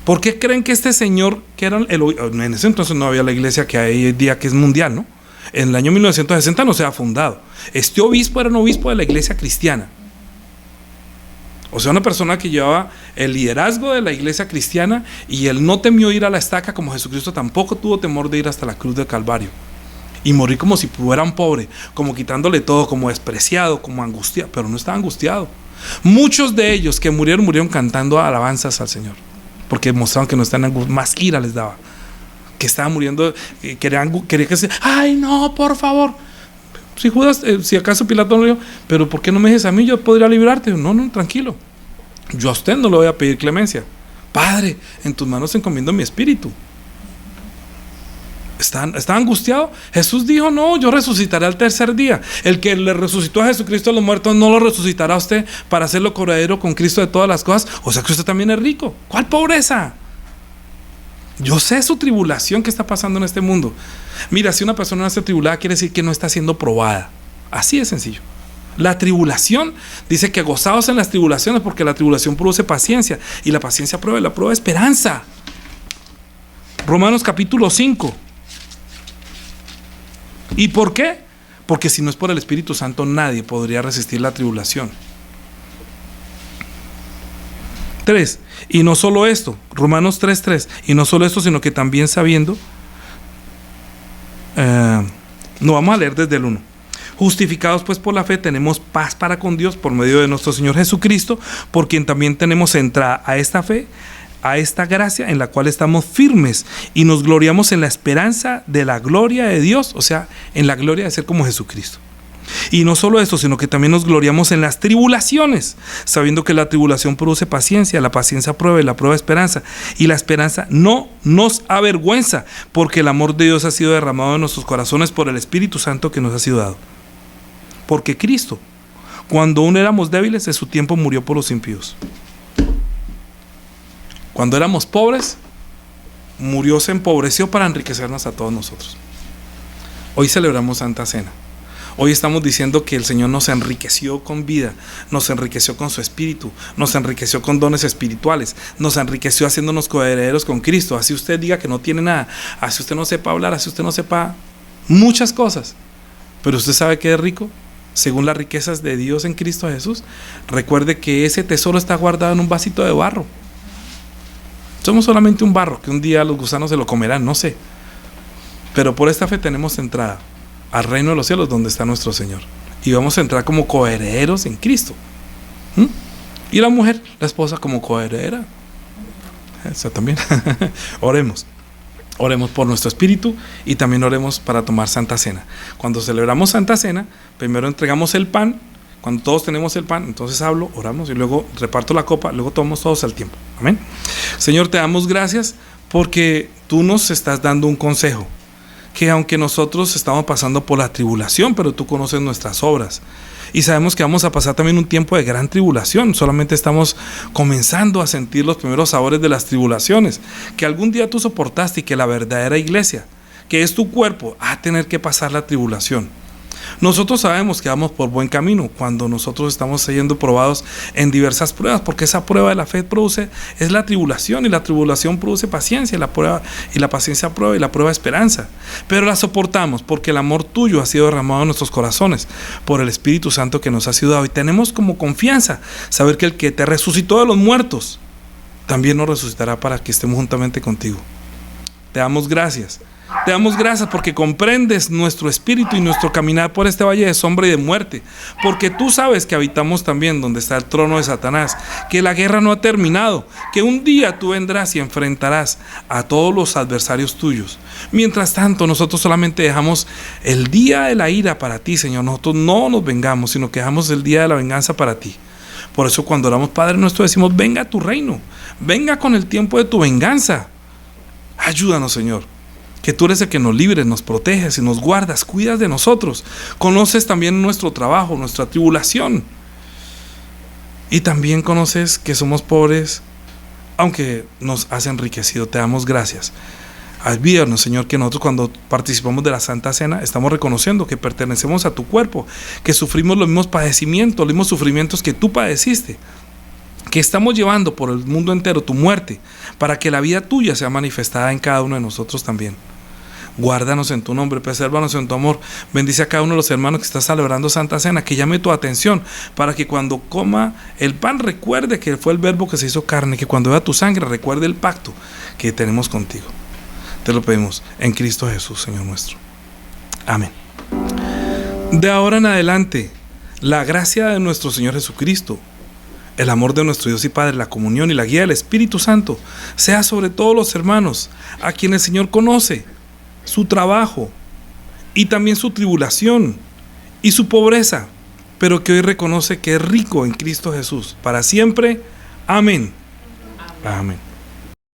¿por qué creen que este señor, que era en ese entonces no había la iglesia que hay hoy día, que es mundial, ¿no? En el año 1960 no se ha fundado. Este obispo era un obispo de la iglesia cristiana, o sea, una persona que llevaba el liderazgo de la iglesia cristiana, y él no temió ir a la estaca, como Jesucristo tampoco tuvo temor de ir hasta la cruz del Calvario y morir como si fuera un pobre, como quitándole todo, como despreciado, como angustiado. Pero no estaba angustiado. Muchos de ellos que murieron cantando alabanzas al Señor, porque mostraron que no estaban angustiados. Más ira les daba, que estaban muriendo, quería que se, ay no, por favor. Si Judas, si acaso Pilato no le dijo, pero ¿por qué no me dices a mí? Yo podría librarte. No, tranquilo, yo a usted no le voy a pedir clemencia. Padre, en tus manos encomiendo mi espíritu. ¿Está angustiado? Jesús dijo, no, yo resucitaré al tercer día. El que le resucitó a Jesucristo a los muertos no lo resucitará a usted para hacerlo corredero con Cristo de todas las cosas. O sea que usted también es rico. ¿Cuál pobreza? Yo sé su tribulación que está pasando en este mundo. Mira, si una persona no está tribulada, quiere decir que no está siendo probada. Así de sencillo. La tribulación, dice que gozaos en las tribulaciones, porque la tribulación produce paciencia, y la paciencia prueba, la prueba esperanza. Romanos capítulo 5. ¿Y por qué? Porque si no es por el Espíritu Santo, nadie podría resistir la tribulación. 3. Y no solo esto, Romanos 3:3, y no solo esto, sino que también sabiendo, no, vamos a leer desde el 1. Justificados pues por la fe, tenemos paz para con Dios por medio de nuestro Señor Jesucristo, por quien también tenemos entrada a esta fe, a esta gracia en la cual estamos firmes y nos gloriamos en la esperanza de la gloria de Dios, o sea, en la gloria de ser como Jesucristo. Y no solo esto, sino que también nos gloriamos en las tribulaciones, sabiendo que la tribulación produce paciencia, la paciencia prueba y la prueba esperanza, y la esperanza no nos avergüenza, porque el amor de Dios ha sido derramado en nuestros corazones por el Espíritu Santo que nos ha sido dado. Porque Cristo, cuando aún éramos débiles, en su tiempo murió por los impíos. Cuando éramos pobres, murió, se empobreció para enriquecernos a todos nosotros. Hoy celebramos Santa Cena. Hoy estamos diciendo que el Señor nos enriqueció con vida, nos enriqueció con su Espíritu, nos enriqueció con dones espirituales, nos enriqueció haciéndonos coherederos con Cristo. Así usted diga que no tiene nada, así usted no sepa hablar, así usted no sepa muchas cosas, pero usted sabe que es rico según las riquezas de Dios en Cristo Jesús. Recuerde que ese tesoro está guardado en un vasito de barro. Somos solamente un barro que un día los gusanos se lo comerán, no sé, pero por esta fe tenemos entrada al reino de los cielos donde está nuestro Señor, y vamos a entrar como coherederos en Cristo. Y la mujer, la esposa, como coheredera. Eso también. Oremos por nuestro espíritu, y también oremos para tomar Santa Cena. Cuando celebramos Santa Cena, primero entregamos el pan. Cuando todos tenemos el pan, entonces hablo, oramos, y luego reparto la copa, luego tomamos todos al tiempo. Amén. Señor, te damos gracias porque tú nos estás dando un consejo, que aunque nosotros estamos pasando por la tribulación, pero tú conoces nuestras obras, y sabemos que vamos a pasar también un tiempo de gran tribulación. Solamente estamos comenzando a sentir los primeros sabores de las tribulaciones que algún día tú soportaste, y que la verdadera iglesia, que es tu cuerpo, va a tener que pasar la tribulación. Nosotros sabemos que vamos por buen camino cuando nosotros estamos siendo probados en diversas pruebas, porque esa prueba de la fe es la tribulación, y la tribulación produce paciencia, y la prueba y la paciencia prueba, y la prueba esperanza. Pero la soportamos porque el amor tuyo ha sido derramado en nuestros corazones por el Espíritu Santo que nos ha sido dado, y tenemos como confianza saber que el que te resucitó de los muertos también nos resucitará para que estemos juntamente contigo. Te damos gracias. Te damos gracias porque comprendes nuestro espíritu y nuestro caminar por este valle de sombra y de muerte, porque tú sabes que habitamos también donde está el trono de Satanás, que la guerra no ha terminado, que un día tú vendrás y enfrentarás a todos los adversarios tuyos. Mientras tanto, nosotros solamente dejamos el día de la ira para ti, Señor. Nosotros no nos vengamos, sino que dejamos el día de la venganza para ti. Por eso cuando oramos, Padre nuestro, decimos: venga a tu reino, venga con el tiempo de tu venganza. Ayúdanos, Señor, que tú eres el que nos libres, nos proteges y nos guardas, cuidas de nosotros. Conoces también nuestro trabajo, nuestra tribulación. Y también conoces que somos pobres, aunque nos has enriquecido. Te damos gracias. Ayúdanos, Señor, que nosotros cuando participamos de la Santa Cena estamos reconociendo que pertenecemos a tu cuerpo, que sufrimos los mismos padecimientos, los mismos sufrimientos que tú padeciste, que estamos llevando por el mundo entero tu muerte, para que la vida tuya sea manifestada en cada uno de nosotros también. Guárdanos en tu nombre, presérvanos en tu amor. Bendice a cada uno de los hermanos que está celebrando Santa Cena, que llame tu atención, para que cuando coma el pan recuerde que fue el Verbo que se hizo carne, que cuando vea tu sangre recuerde el pacto que tenemos contigo. Te lo pedimos en Cristo Jesús, Señor nuestro. Amén. De ahora en adelante, la gracia de nuestro Señor Jesucristo, el amor de nuestro Dios y Padre, la comunión y la guía del Espíritu Santo sea sobre todos los hermanos, a quienes el Señor conoce su trabajo y también su tribulación y su pobreza, pero que hoy reconoce que es rico en Cristo Jesús para siempre. Amén. Amén.